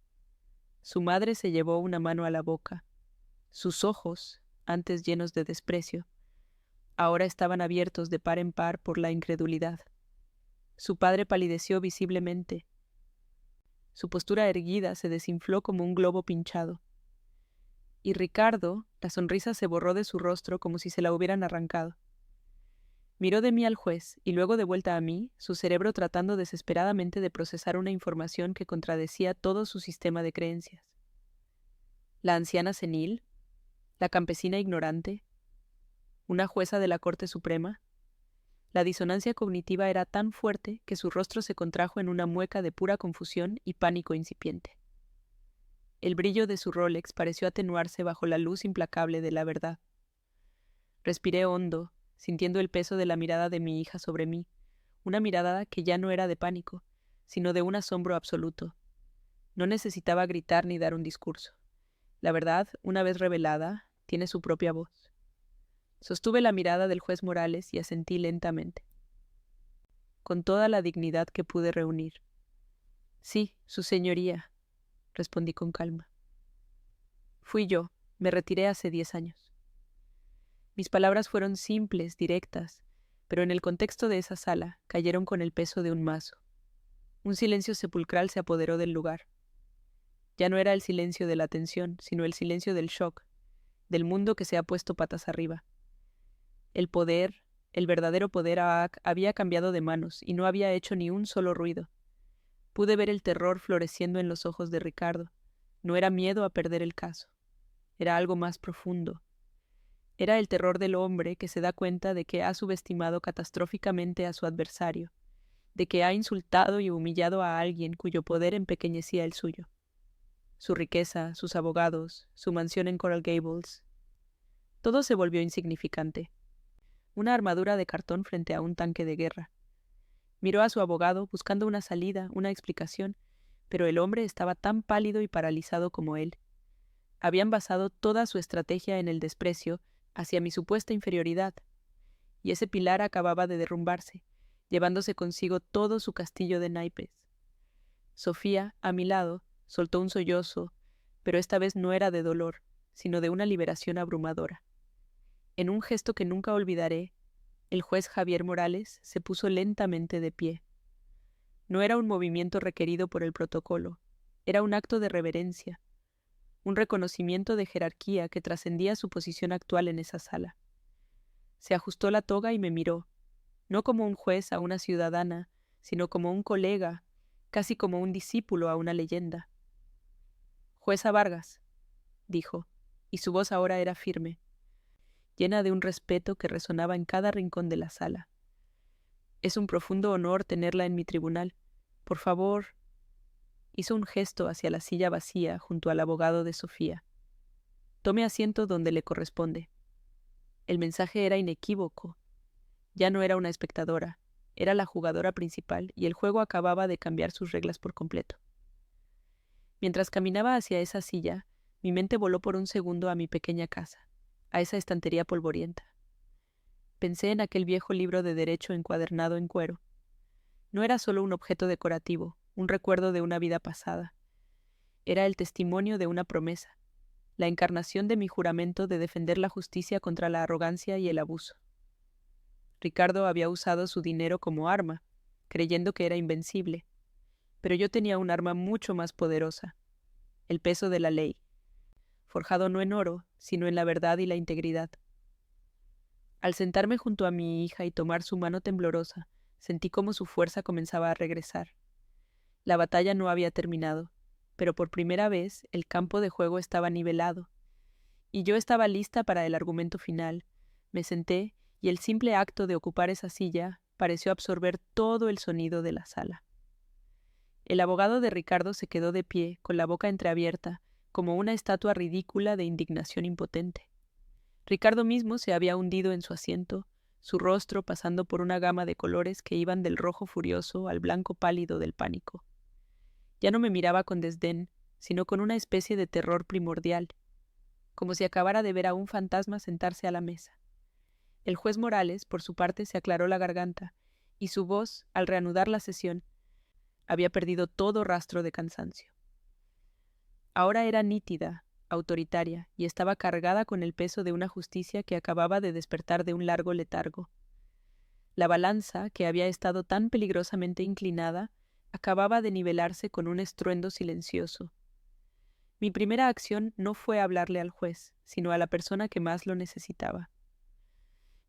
Su madre se llevó una mano a la boca. Sus ojos, antes llenos de desprecio, ahora estaban abiertos de par en par por la incredulidad. Su padre palideció visiblemente. Su postura erguida se desinfló como un globo pinchado. Y Ricardo, la sonrisa se borró de su rostro como si se la hubieran arrancado. Miró de mí al juez y luego de vuelta a mí, su cerebro tratando desesperadamente de procesar una información que contradecía todo su sistema de creencias. La anciana senil, la campesina ignorante, una jueza de la Corte Suprema. La disonancia cognitiva era tan fuerte que su rostro se contrajo en una mueca de pura confusión y pánico incipiente. El brillo de su Rolex pareció atenuarse bajo la luz implacable de la verdad. Respiré hondo, sintiendo el peso de la mirada de mi hija sobre mí, una mirada que ya no era de pánico, sino de un asombro absoluto. No necesitaba gritar ni dar un discurso. La verdad, una vez revelada, tiene su propia voz. Sostuve la mirada del juez Morales y asentí lentamente, con toda la dignidad que pude reunir. Sí, su señoría, respondí con calma. Fui yo, me retiré hace 10 años. Mis palabras fueron simples, directas, pero en el contexto de esa sala cayeron con el peso de un mazo. Un silencio sepulcral se apoderó del lugar. Ya no era el silencio de la tensión, sino el silencio del shock, del mundo que se ha puesto patas arriba. El poder, el verdadero poder había cambiado de manos y no había hecho ni un solo ruido. Pude ver el terror floreciendo en los ojos de Ricardo. No era miedo a perder el caso. Era algo más profundo. Era el terror del hombre que se da cuenta de que ha subestimado catastróficamente a su adversario, de que ha insultado y humillado a alguien cuyo poder empequeñecía el suyo. Su riqueza, sus abogados, su mansión en Coral Gables. Todo se volvió insignificante. Una armadura de cartón frente a un tanque de guerra. Miró a su abogado buscando una salida, una explicación, pero el hombre estaba tan pálido y paralizado como él. Habían basado toda su estrategia en el desprecio hacia mi supuesta inferioridad, y ese pilar acababa de derrumbarse, llevándose consigo todo su castillo de naipes. Sofía, a mi lado, soltó un sollozo, pero esta vez no era de dolor, sino de una liberación abrumadora. En un gesto que nunca olvidaré, el juez Javier Morales se puso lentamente de pie. No era un movimiento requerido por el protocolo, era un acto de reverencia, un reconocimiento de jerarquía que trascendía su posición actual en esa sala. Se ajustó la toga y me miró, no como un juez a una ciudadana, sino como un colega, casi como un discípulo a una leyenda. «Jueza Vargas», dijo, y su voz ahora era firme, llena de un respeto que resonaba en cada rincón de la sala. «Es un profundo honor tenerla en mi tribunal. Por favor». Hizo un gesto hacia la silla vacía junto al abogado de Sofía. «Tome asiento donde le corresponde». El mensaje era inequívoco. Ya no era una espectadora, era la jugadora principal y el juego acababa de cambiar sus reglas por completo. Mientras caminaba hacia esa silla, mi mente voló por un segundo a mi pequeña casa, a esa estantería polvorienta. Pensé en aquel viejo libro de derecho encuadernado en cuero. No era solo un objeto decorativo, un recuerdo de una vida pasada. Era el testimonio de una promesa, la encarnación de mi juramento de defender la justicia contra la arrogancia y el abuso. Ricardo había usado su dinero como arma, creyendo que era invencible, pero yo tenía un arma mucho más poderosa, el peso de la ley, forjado no en oro, sino en la verdad y la integridad. Al sentarme junto a mi hija y tomar su mano temblorosa, sentí cómo su fuerza comenzaba a regresar. La batalla no había terminado, pero por primera vez el campo de juego estaba nivelado, y yo estaba lista para el argumento final. Me senté, y el simple acto de ocupar esa silla pareció absorber todo el sonido de la sala. El abogado de Ricardo se quedó de pie, con la boca entreabierta, como una estatua ridícula de indignación impotente. Ricardo mismo se había hundido en su asiento, su rostro pasando por una gama de colores que iban del rojo furioso al blanco pálido del pánico. Ya no me miraba con desdén, sino con una especie de terror primordial, como si acabara de ver a un fantasma sentarse a la mesa. El juez Morales, por su parte, se aclaró la garganta, y su voz, al reanudar la sesión, había perdido todo rastro de cansancio. Ahora era nítida, autoritaria, y estaba cargada con el peso de una justicia que acababa de despertar de un largo letargo. La balanza, que había estado tan peligrosamente inclinada, acababa de nivelarse con un estruendo silencioso. Mi primera acción no fue hablarle al juez, sino a la persona que más lo necesitaba.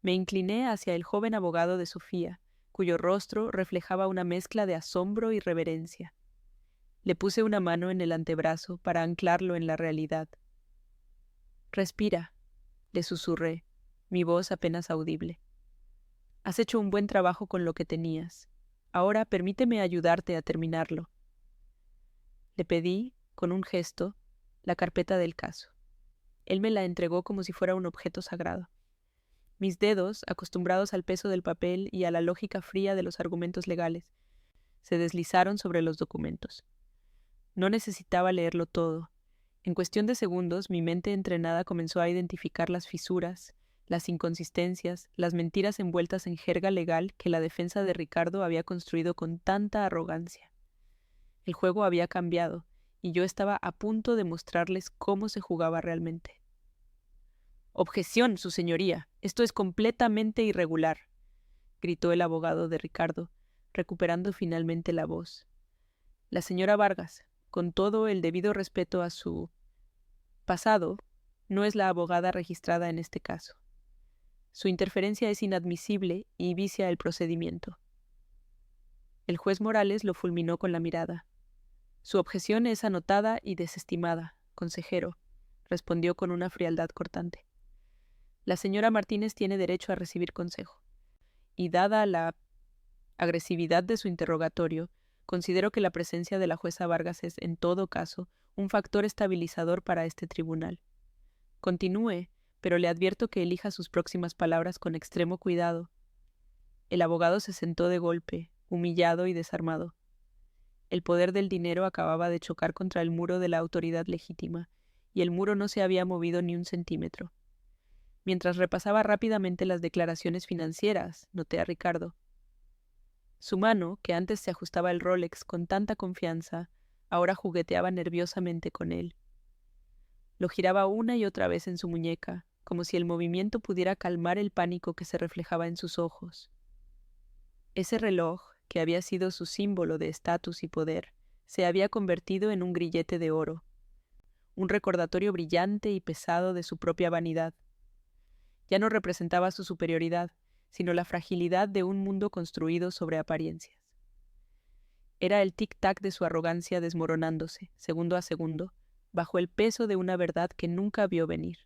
Me incliné hacia el joven abogado de Sofía, cuyo rostro reflejaba una mezcla de asombro y reverencia. Le puse una mano en el antebrazo para anclarlo en la realidad. «Respira», le susurré, mi voz apenas audible. «Has hecho un buen trabajo con lo que tenías. Ahora permíteme ayudarte a terminarlo». Le pedí, con un gesto, la carpeta del caso. Él me la entregó como si fuera un objeto sagrado. Mis dedos, acostumbrados al peso del papel y a la lógica fría de los argumentos legales, se deslizaron sobre los documentos. No necesitaba leerlo todo. En cuestión de segundos, mi mente entrenada comenzó a identificar las fisuras, las inconsistencias, las mentiras envueltas en jerga legal que la defensa de Ricardo había construido con tanta arrogancia. El juego había cambiado, y yo estaba a punto de mostrarles cómo se jugaba realmente. «Objeción, su señoría. Esto es completamente irregular», gritó el abogado de Ricardo, recuperando finalmente la voz. «La señora Vargas, con todo el debido respeto a su pasado, no es la abogada registrada en este caso. Su interferencia es inadmisible y vicia el procedimiento». El juez Morales lo fulminó con la mirada. «Su objeción es anotada y desestimada, consejero», respondió con una frialdad cortante. «La señora Martínez tiene derecho a recibir consejo, y dada la agresividad de su interrogatorio, considero que la presencia de la jueza Vargas es, en todo caso, un factor estabilizador para este tribunal. Continúe, pero le advierto que elija sus próximas palabras con extremo cuidado». El abogado se sentó de golpe, humillado y desarmado. El poder del dinero acababa de chocar contra el muro de la autoridad legítima, y el muro no se había movido ni un centímetro. Mientras repasaba rápidamente las declaraciones financieras, noté a Ricardo. Su mano, que antes se ajustaba el Rolex con tanta confianza, ahora jugueteaba nerviosamente con él. Lo giraba una y otra vez en su muñeca, como si el movimiento pudiera calmar el pánico que se reflejaba en sus ojos. Ese reloj, que había sido su símbolo de estatus y poder, se había convertido en un grillete de oro, un recordatorio brillante y pesado de su propia vanidad. Ya no representaba su superioridad, sino la fragilidad de un mundo construido sobre apariencias. Era el tic-tac de su arrogancia desmoronándose, segundo a segundo, bajo el peso de una verdad que nunca vio venir.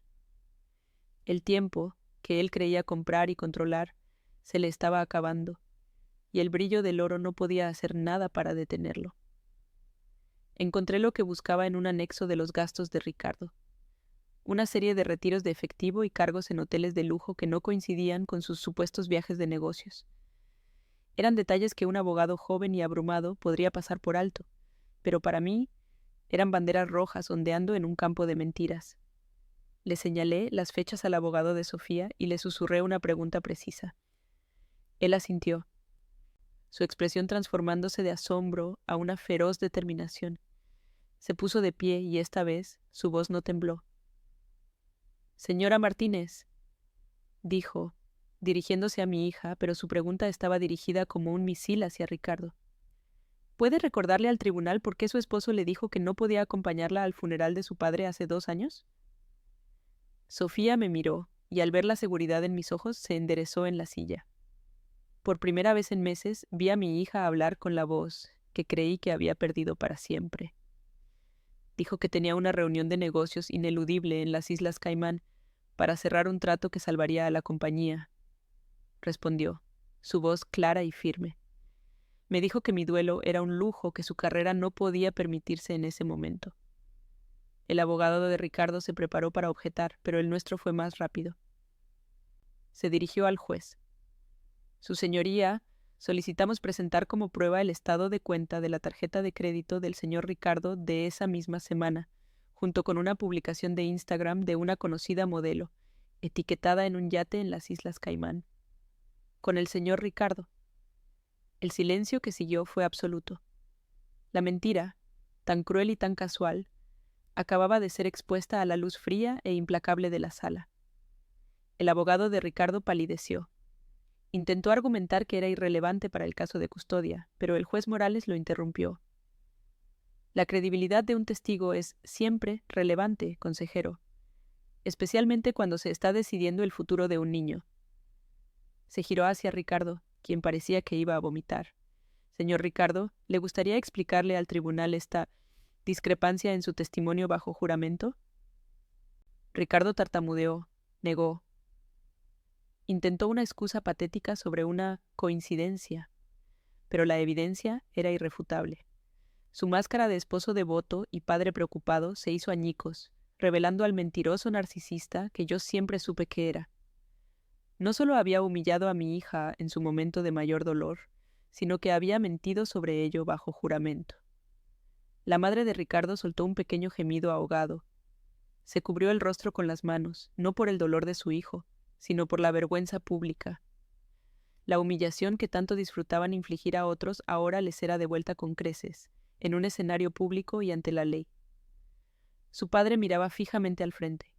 El tiempo, que él creía comprar y controlar, se le estaba acabando, y el brillo del oro no podía hacer nada para detenerlo. Encontré lo que buscaba en un anexo de los gastos de Ricardo. Una serie de retiros de efectivo y cargos en hoteles de lujo que no coincidían con sus supuestos viajes de negocios. Eran detalles que un abogado joven y abrumado podría pasar por alto, pero para mí eran banderas rojas ondeando en un campo de mentiras. Le señalé las fechas al abogado de Sofía y le susurré una pregunta precisa. Él asintió. su expresión transformándose de asombro a una feroz determinación. Se puso de pie y esta vez su voz no tembló. «Señora Martínez», dijo, dirigiéndose a mi hija, pero su pregunta estaba dirigida como un misil hacia Ricardo. «¿Puede recordarle al tribunal por qué su esposo le dijo que no podía acompañarla al funeral de su padre hace 2 años?» Sofía me miró, y al ver la seguridad en mis ojos se enderezó en la silla. Por primera vez en meses vi a mi hija hablar con la voz que creí que había perdido para siempre. Dijo que tenía una reunión de negocios ineludible en las Islas Caimán para cerrar un trato que salvaría a la compañía. Respondió, su voz clara y firme. Me dijo que mi duelo era un lujo que su carrera no podía permitirse en ese momento. El abogado de Ricardo se preparó para objetar, pero el nuestro fue más rápido. Se dirigió al juez. Su señoría, solicitamos presentar como prueba el estado de cuenta de la tarjeta de crédito del señor Ricardo de esa misma semana, junto con una publicación de Instagram de una conocida modelo, etiquetada en un yate en las Islas Caimán. Con el señor Ricardo. El silencio que siguió fue absoluto. La mentira, tan cruel y tan casual, acababa de ser expuesta a la luz fría e implacable de la sala. El abogado de Ricardo palideció. Intentó argumentar que era irrelevante para el caso de custodia, pero el juez Morales lo interrumpió. La credibilidad de un testigo es siempre relevante, consejero, especialmente cuando se está decidiendo el futuro de un niño. Se giró hacia Ricardo, quien parecía que iba a vomitar. Señor Ricardo, ¿le gustaría explicarle al tribunal esta discrepancia en su testimonio bajo juramento? Ricardo tartamudeó, negó. Intentó una excusa patética sobre una coincidencia, pero la evidencia era irrefutable. Su máscara de esposo devoto y padre preocupado se hizo añicos, revelando al mentiroso narcisista que yo siempre supe que era. No solo había humillado a mi hija en su momento de mayor dolor, sino que había mentido sobre ello bajo juramento. La madre de Ricardo soltó un pequeño gemido ahogado. Se cubrió el rostro con las manos, no por el dolor de su hijo, sino por la vergüenza pública. La humillación que tanto disfrutaban infligir a otros ahora les era devuelta con creces, en un escenario público y ante la ley. Su padre miraba fijamente al frente,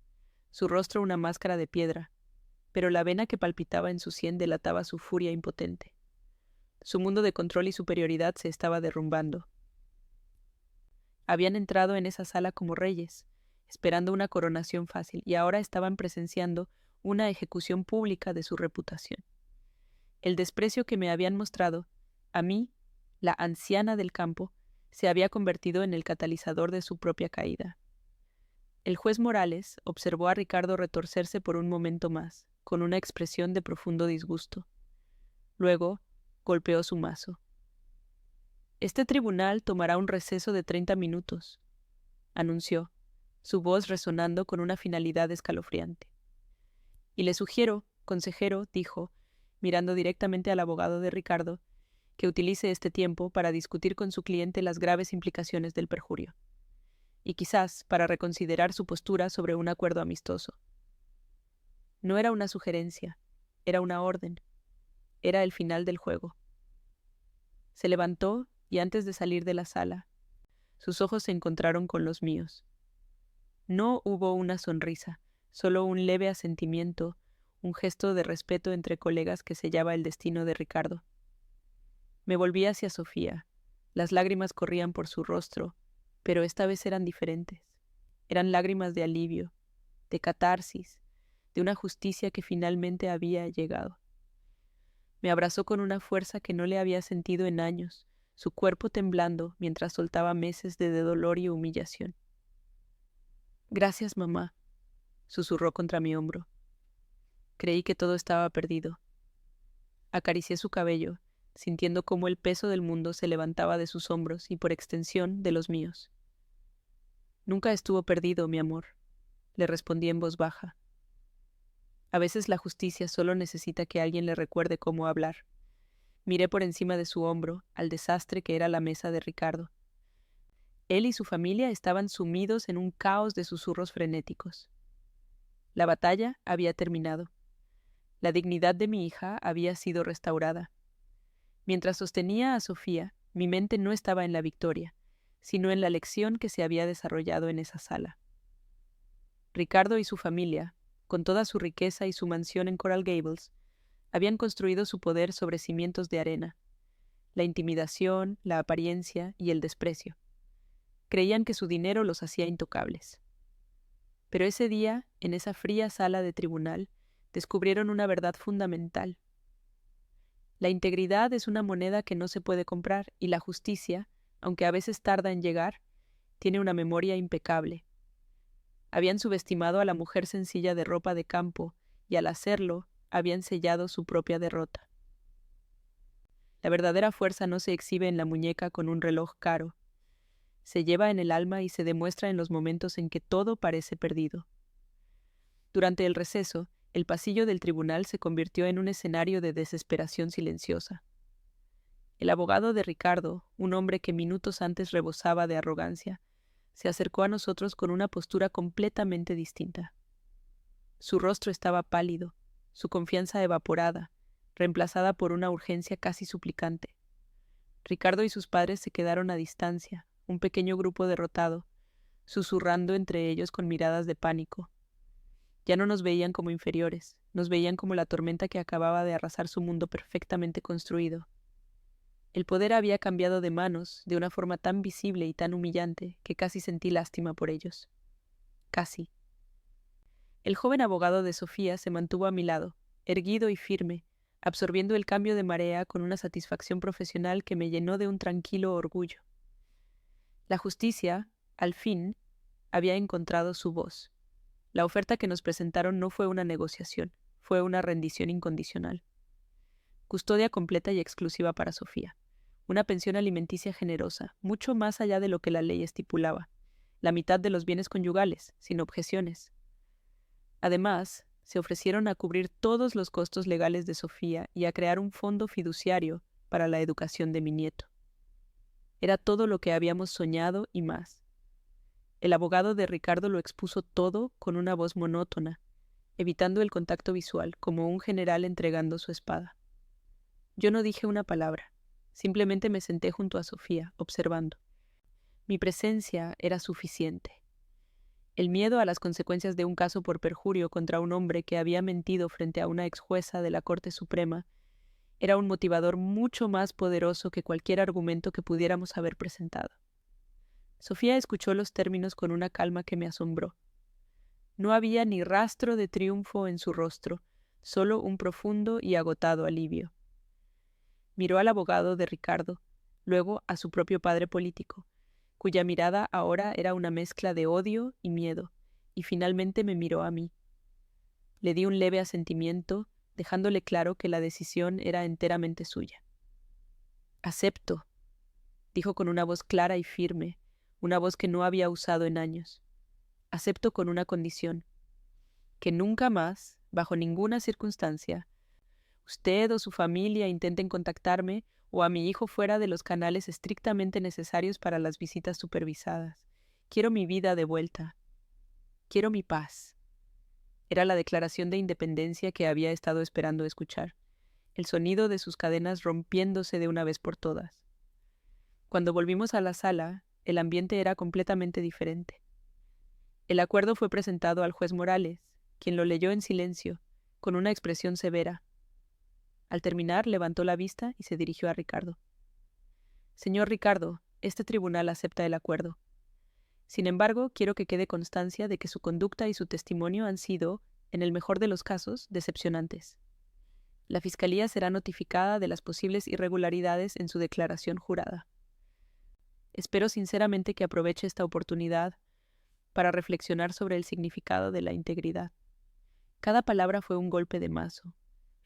su rostro una máscara de piedra, pero la vena que palpitaba en su sien delataba su furia impotente. Su mundo de control y superioridad se estaba derrumbando. Habían entrado en esa sala como reyes, esperando una coronación fácil, y ahora estaban presenciando una ejecución pública de su reputación. El desprecio que me habían mostrado, a mí, la anciana del campo, se había convertido en el catalizador de su propia caída. El juez Morales observó a Ricardo retorcerse por un momento más, con una expresión de profundo disgusto. Luego, golpeó su mazo. «Este tribunal tomará un receso de 30 minutos», anunció, su voz resonando con una finalidad escalofriante. «Y le sugiero, consejero», dijo, mirando directamente al abogado de Ricardo, «que utilice este tiempo para discutir con su cliente las graves implicaciones del perjurio, y quizás para reconsiderar su postura sobre un acuerdo amistoso». No era una sugerencia, era una orden, era el final del juego. Se levantó y antes de salir de la sala, sus ojos se encontraron con los míos. No hubo una sonrisa, solo un leve asentimiento, un gesto de respeto entre colegas que sellaba el destino de Ricardo. Me volví hacia Sofía. Las lágrimas corrían por su rostro, pero esta vez eran diferentes. Eran lágrimas de alivio, de catarsis, de una justicia que finalmente había llegado. Me abrazó con una fuerza que no le había sentido en años, su cuerpo temblando mientras soltaba meses de dolor y humillación. «Gracias, mamá», susurró contra mi hombro. Creí que todo estaba perdido. Acaricié su cabello, sintiendo cómo el peso del mundo se levantaba de sus hombros y por extensión de los míos. «Nunca estuvo perdido, mi amor», le respondí en voz baja. A veces la justicia solo necesita que alguien le recuerde cómo hablar. Miré por encima de su hombro al desastre que era la mesa de Ricardo. Él y su familia estaban sumidos en un caos de susurros frenéticos. La batalla había terminado. La dignidad de mi hija había sido restaurada. Mientras sostenía a Sofía, mi mente no estaba en la victoria, sino en la lección que se había desarrollado en esa sala. Ricardo y su familia, con toda su riqueza y su mansión en Coral Gables, habían construido su poder sobre cimientos de arena, la intimidación, la apariencia y el desprecio. Creían que su dinero los hacía intocables. Pero ese día, en esa fría sala de tribunal, descubrieron una verdad fundamental. La integridad es una moneda que no se puede comprar y la justicia, aunque a veces tarda en llegar, tiene una memoria impecable. Habían subestimado a la mujer sencilla de ropa de campo y al hacerlo habían sellado su propia derrota. La verdadera fuerza no se exhibe en la muñeca con un reloj caro. Se lleva en el alma y se demuestra en los momentos en que todo parece perdido. Durante el receso, el pasillo del tribunal se convirtió en un escenario de desesperación silenciosa. El abogado de Ricardo, un hombre que minutos antes rebosaba de arrogancia, se acercó a nosotros con una postura completamente distinta. Su rostro estaba pálido, su confianza evaporada, reemplazada por una urgencia casi suplicante. Ricardo y sus padres se quedaron a distancia, un pequeño grupo derrotado, susurrando entre ellos con miradas de pánico. Ya no nos veían como inferiores, nos veían como la tormenta que acababa de arrasar su mundo perfectamente construido. El poder había cambiado de manos de una forma tan visible y tan humillante que casi sentí lástima por ellos. Casi. El joven abogado de Sofía se mantuvo a mi lado, erguido y firme, absorbiendo el cambio de marea con una satisfacción profesional que me llenó de un tranquilo orgullo. La justicia, al fin, había encontrado su voz. La oferta que nos presentaron no fue una negociación, fue una rendición incondicional. Custodia completa y exclusiva para Sofía. Una pensión alimenticia generosa, mucho más allá de lo que la ley estipulaba. La mitad de los bienes conyugales, sin objeciones. Además, se ofrecieron a cubrir todos los costos legales de Sofía y a crear un fondo fiduciario para la educación de mi nieto. Era todo lo que habíamos soñado y más. El abogado de Ricardo lo expuso todo con una voz monótona, evitando el contacto visual, como un general entregando su espada. Yo no dije una palabra, simplemente me senté junto a Sofía, observando. Mi presencia era suficiente. El miedo a las consecuencias de un caso por perjurio contra un hombre que había mentido frente a una ex jueza de la Corte Suprema era un motivador mucho más poderoso que cualquier argumento que pudiéramos haber presentado. Sofía escuchó los términos con una calma que me asombró. No había ni rastro de triunfo en su rostro, solo un profundo y agotado alivio. Miró al abogado de Ricardo, luego a su propio padre político, cuya mirada ahora era una mezcla de odio y miedo, y finalmente me miró a mí. Le di un leve asentimiento, dejándole claro que la decisión era enteramente suya. «Acepto», dijo con una voz clara y firme, una voz que no había usado en años. «Acepto con una condición, que nunca más, bajo ninguna circunstancia, usted o su familia intenten contactarme o a mi hijo fuera de los canales estrictamente necesarios para las visitas supervisadas. Quiero mi vida de vuelta. Quiero mi paz». Era la declaración de independencia que había estado esperando escuchar, el sonido de sus cadenas rompiéndose de una vez por todas. Cuando volvimos a la sala, el ambiente era completamente diferente. El acuerdo fue presentado al juez Morales, quien lo leyó en silencio, con una expresión severa. Al terminar, levantó la vista y se dirigió a Ricardo. «Señor Ricardo, este tribunal acepta el acuerdo. Sin embargo, quiero que quede constancia de que su conducta y su testimonio han sido, en el mejor de los casos, decepcionantes. La Fiscalía será notificada de las posibles irregularidades en su declaración jurada. Espero sinceramente que aproveche esta oportunidad para reflexionar sobre el significado de la integridad». Cada palabra fue un golpe de mazo.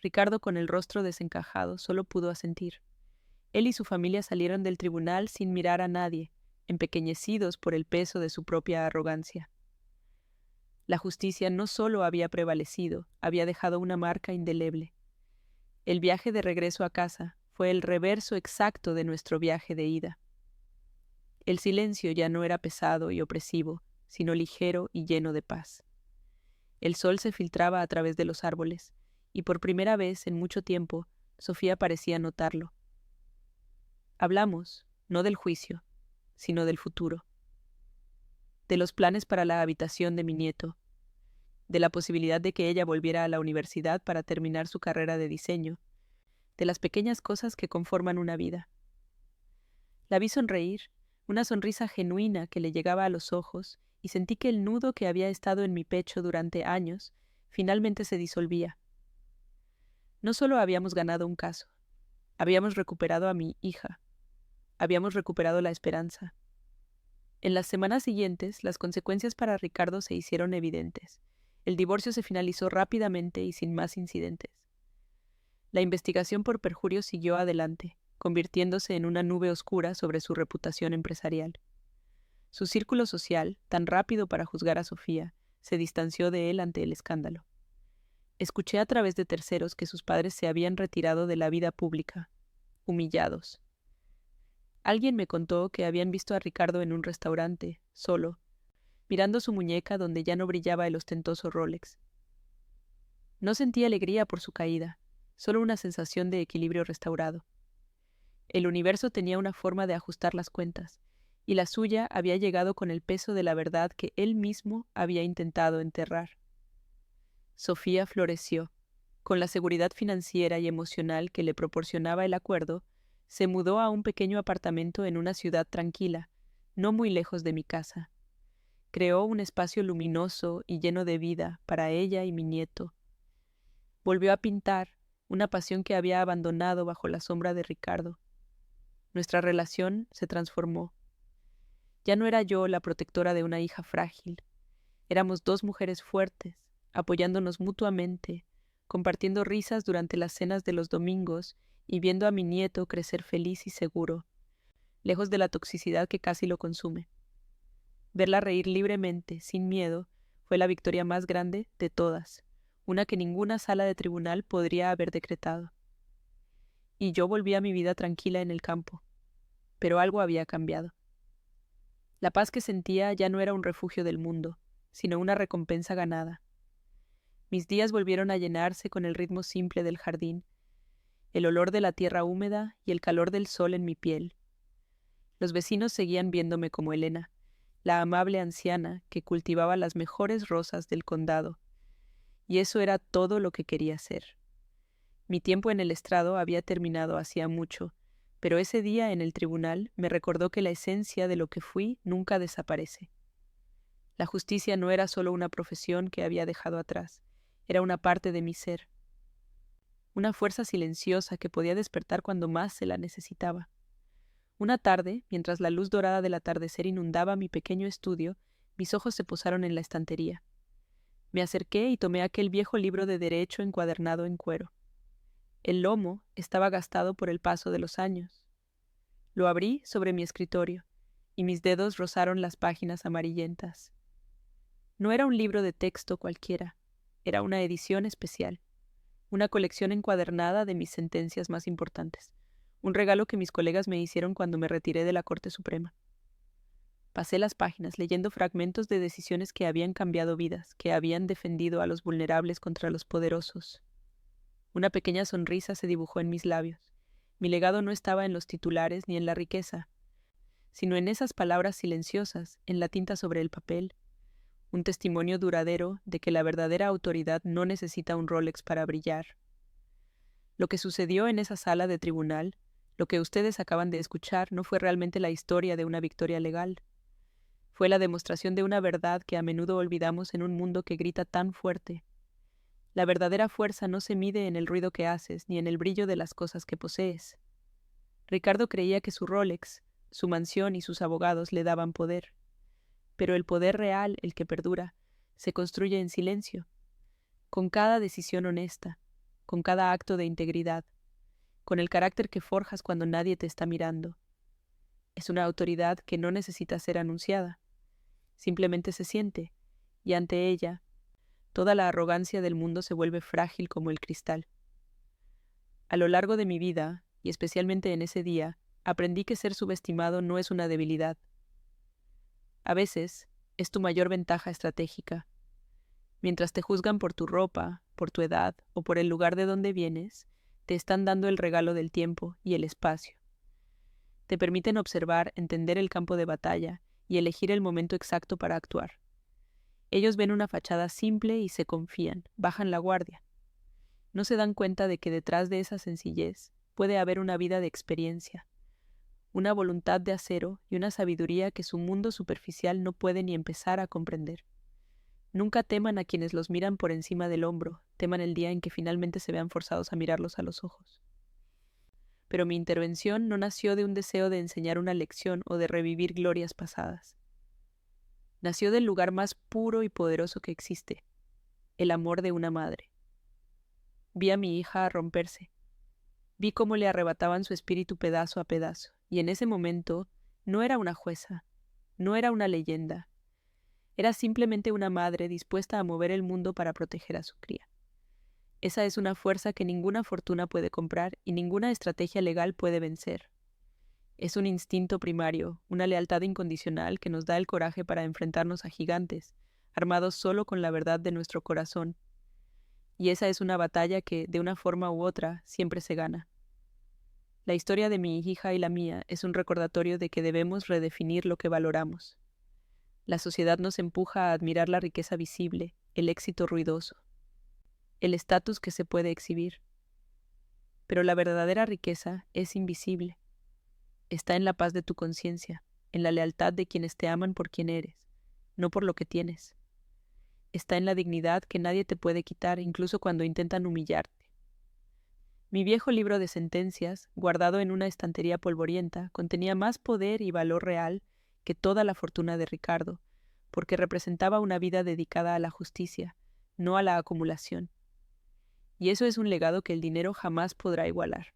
Ricardo, con el rostro desencajado, solo pudo asentir. Él y su familia salieron del tribunal sin mirar a nadie, empequeñecidos por el peso de su propia arrogancia. La justicia no solo había prevalecido, había dejado una marca indeleble. El viaje de regreso a casa fue el reverso exacto de nuestro viaje de ida. El silencio ya no era pesado y opresivo, sino ligero y lleno de paz. El sol se filtraba a través de los árboles, y por primera vez en mucho tiempo, Sofía parecía notarlo. Hablamos, no del juicio, sino del futuro, de los planes para la habitación de mi nieto, de la posibilidad de que ella volviera a la universidad para terminar su carrera de diseño, de las pequeñas cosas que conforman una vida. La vi sonreír, una sonrisa genuina que le llegaba a los ojos, y sentí que el nudo que había estado en mi pecho durante años finalmente se disolvía. No solo habíamos ganado un caso, habíamos recuperado a mi hija, habíamos recuperado la esperanza. En las semanas siguientes, las consecuencias para Ricardo se hicieron evidentes. El divorcio se finalizó rápidamente y sin más incidentes. La investigación por perjurio siguió adelante, convirtiéndose en una nube oscura sobre su reputación empresarial. Su círculo social, tan rápido para juzgar a Sofía, se distanció de él ante el escándalo. Escuché a través de terceros que sus padres se habían retirado de la vida pública, humillados. Alguien me contó que habían visto a Ricardo en un restaurante, solo, mirando su muñeca donde ya no brillaba el ostentoso Rolex. No sentí alegría por su caída, solo una sensación de equilibrio restaurado. El universo tenía una forma de ajustar las cuentas, y la suya había llegado con el peso de la verdad que él mismo había intentado enterrar. Sofía floreció. Con la seguridad financiera y emocional que le proporcionaba el acuerdo, se mudó a un pequeño apartamento en una ciudad tranquila, no muy lejos de mi casa. Creó un espacio luminoso y lleno de vida para ella y mi nieto. Volvió a pintar, una pasión que había abandonado bajo la sombra de Ricardo. Nuestra relación se transformó. Ya no era yo la protectora de una hija frágil. Éramos dos mujeres fuertes, apoyándonos mutuamente, compartiendo risas durante las cenas de los domingos y viendo a mi nieto crecer feliz y seguro, lejos de la toxicidad que casi lo consume. Verla reír libremente, sin miedo, fue la victoria más grande de todas, una que ninguna sala de tribunal podría haber decretado. Y yo volví a mi vida tranquila en el campo, pero algo había cambiado. La paz que sentía ya no era un refugio del mundo, sino una recompensa ganada. Mis días volvieron a llenarse con el ritmo simple del jardín, el olor de la tierra húmeda y el calor del sol en mi piel. Los vecinos seguían viéndome como Elena, la amable anciana que cultivaba las mejores rosas del condado, y eso era todo lo que quería ser. Mi tiempo en el estrado había terminado hacía mucho, pero ese día en el tribunal me recordó que la esencia de lo que fui nunca desaparece. La justicia no era solo una profesión que había dejado atrás, era una parte de mi ser. Una fuerza silenciosa que podía despertar cuando más se la necesitaba. Una tarde, mientras la luz dorada del atardecer inundaba mi pequeño estudio, mis ojos se posaron en la estantería. Me acerqué y tomé aquel viejo libro de derecho encuadernado en cuero. El lomo estaba gastado por el paso de los años. Lo abrí sobre mi escritorio, y mis dedos rozaron las páginas amarillentas. No era un libro de texto cualquiera, era una edición especial, una colección encuadernada de mis sentencias más importantes, un regalo que mis colegas me hicieron cuando me retiré de la Corte Suprema. Pasé las páginas leyendo fragmentos de decisiones que habían cambiado vidas, que habían defendido a los vulnerables contra los poderosos. Una pequeña sonrisa se dibujó en mis labios. Mi legado no estaba en los titulares ni en la riqueza, sino en esas palabras silenciosas, en la tinta sobre el papel, un testimonio duradero de que la verdadera autoridad no necesita un Rolex para brillar. Lo que sucedió en esa sala de tribunal, lo que ustedes acaban de escuchar, no fue realmente la historia de una victoria legal. Fue la demostración de una verdad que a menudo olvidamos en un mundo que grita tan fuerte. La verdadera fuerza no se mide en el ruido que haces ni en el brillo de las cosas que posees. Ricardo creía que su Rolex, su mansión y sus abogados le daban poder. Pero el poder real, el que perdura, se construye en silencio, con cada decisión honesta, con cada acto de integridad, con el carácter que forjas cuando nadie te está mirando. Es una autoridad que no necesita ser anunciada, simplemente se siente, y ante ella, toda la arrogancia del mundo se vuelve frágil como el cristal. A lo largo de mi vida, y especialmente en ese día, aprendí que ser subestimado no es una debilidad. A veces, es tu mayor ventaja estratégica. Mientras te juzgan por tu ropa, por tu edad o por el lugar de donde vienes, te están dando el regalo del tiempo y el espacio. Te permiten observar, entender el campo de batalla y elegir el momento exacto para actuar. Ellos ven una fachada simple y se confían, bajan la guardia. No se dan cuenta de que detrás de esa sencillez puede haber una vida de experiencia, una voluntad de acero y una sabiduría que su mundo superficial no puede ni empezar a comprender. Nunca teman a quienes los miran por encima del hombro, teman el día en que finalmente se vean forzados a mirarlos a los ojos. Pero mi intervención no nació de un deseo de enseñar una lección o de revivir glorias pasadas. Nació del lugar más puro y poderoso que existe, el amor de una madre. Vi a mi hija romperse. Vi cómo le arrebataban su espíritu pedazo a pedazo, y en ese momento no era una jueza, no era una leyenda, era simplemente una madre dispuesta a mover el mundo para proteger a su cría. Esa es una fuerza que ninguna fortuna puede comprar y ninguna estrategia legal puede vencer. Es un instinto primario, una lealtad incondicional que nos da el coraje para enfrentarnos a gigantes, armados solo con la verdad de nuestro corazón. Y esa es una batalla que, de una forma u otra, siempre se gana. La historia de mi hija y la mía es un recordatorio de que debemos redefinir lo que valoramos. La sociedad nos empuja a admirar la riqueza visible, el éxito ruidoso, el estatus que se puede exhibir. Pero la verdadera riqueza es invisible. Está en la paz de tu conciencia, en la lealtad de quienes te aman por quien eres, no por lo que tienes. Está en la dignidad que nadie te puede quitar, incluso cuando intentan humillarte. Mi viejo libro de sentencias, guardado en una estantería polvorienta, contenía más poder y valor real que toda la fortuna de Ricardo, porque representaba una vida dedicada a la justicia, no a la acumulación. Y eso es un legado que el dinero jamás podrá igualar.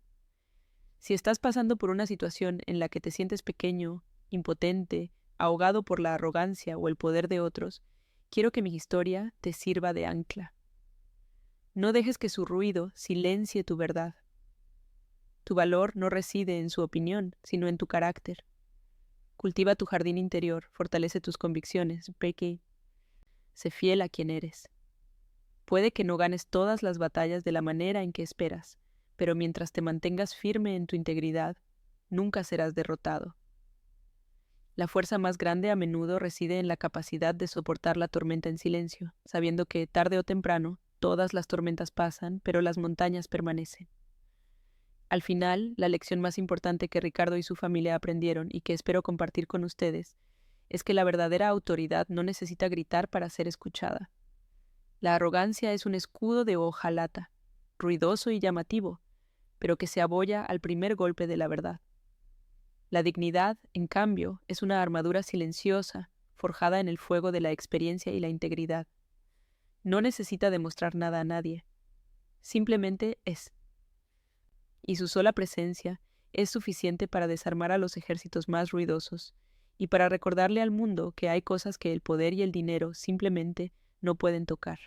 Si estás pasando por una situación en la que te sientes pequeño, impotente, ahogado por la arrogancia o el poder de otros, quiero que mi historia te sirva de ancla. No dejes que su ruido silencie tu verdad. Tu valor no reside en su opinión, sino en tu carácter. Cultiva tu jardín interior, fortalece tus convicciones, Becky. Sé fiel a quien eres. Puede que no ganes todas las batallas de la manera en que esperas, pero mientras te mantengas firme en tu integridad, nunca serás derrotado. La fuerza más grande a menudo reside en la capacidad de soportar la tormenta en silencio, sabiendo que, tarde o temprano, todas las tormentas pasan, pero las montañas permanecen. Al final, la lección más importante que Ricardo y su familia aprendieron y que espero compartir con ustedes es que la verdadera autoridad no necesita gritar para ser escuchada. La arrogancia es un escudo de hojalata, ruidoso y llamativo, pero que se abolla al primer golpe de la verdad. La dignidad, en cambio, es una armadura silenciosa, forjada en el fuego de la experiencia y la integridad. No necesita demostrar nada a nadie. Simplemente es. Y su sola presencia es suficiente para desarmar a los ejércitos más ruidosos y para recordarle al mundo que hay cosas que el poder y el dinero simplemente no pueden tocar.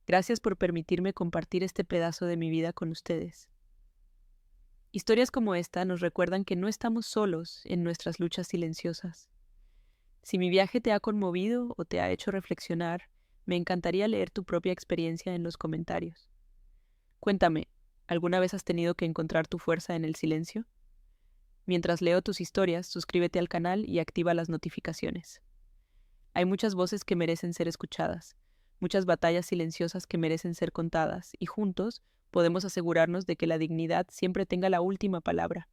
Gracias por permitirme compartir este pedazo de mi vida con ustedes. Historias como esta nos recuerdan que no estamos solos en nuestras luchas silenciosas. Si mi viaje te ha conmovido o te ha hecho reflexionar, me encantaría leer tu propia experiencia en los comentarios. Cuéntame, ¿alguna vez has tenido que encontrar tu fuerza en el silencio? Mientras leo tus historias, suscríbete al canal y activa las notificaciones. Hay muchas voces que merecen ser escuchadas, muchas batallas silenciosas que merecen ser contadas, y juntos podemos asegurarnos de que la dignidad siempre tenga la última palabra.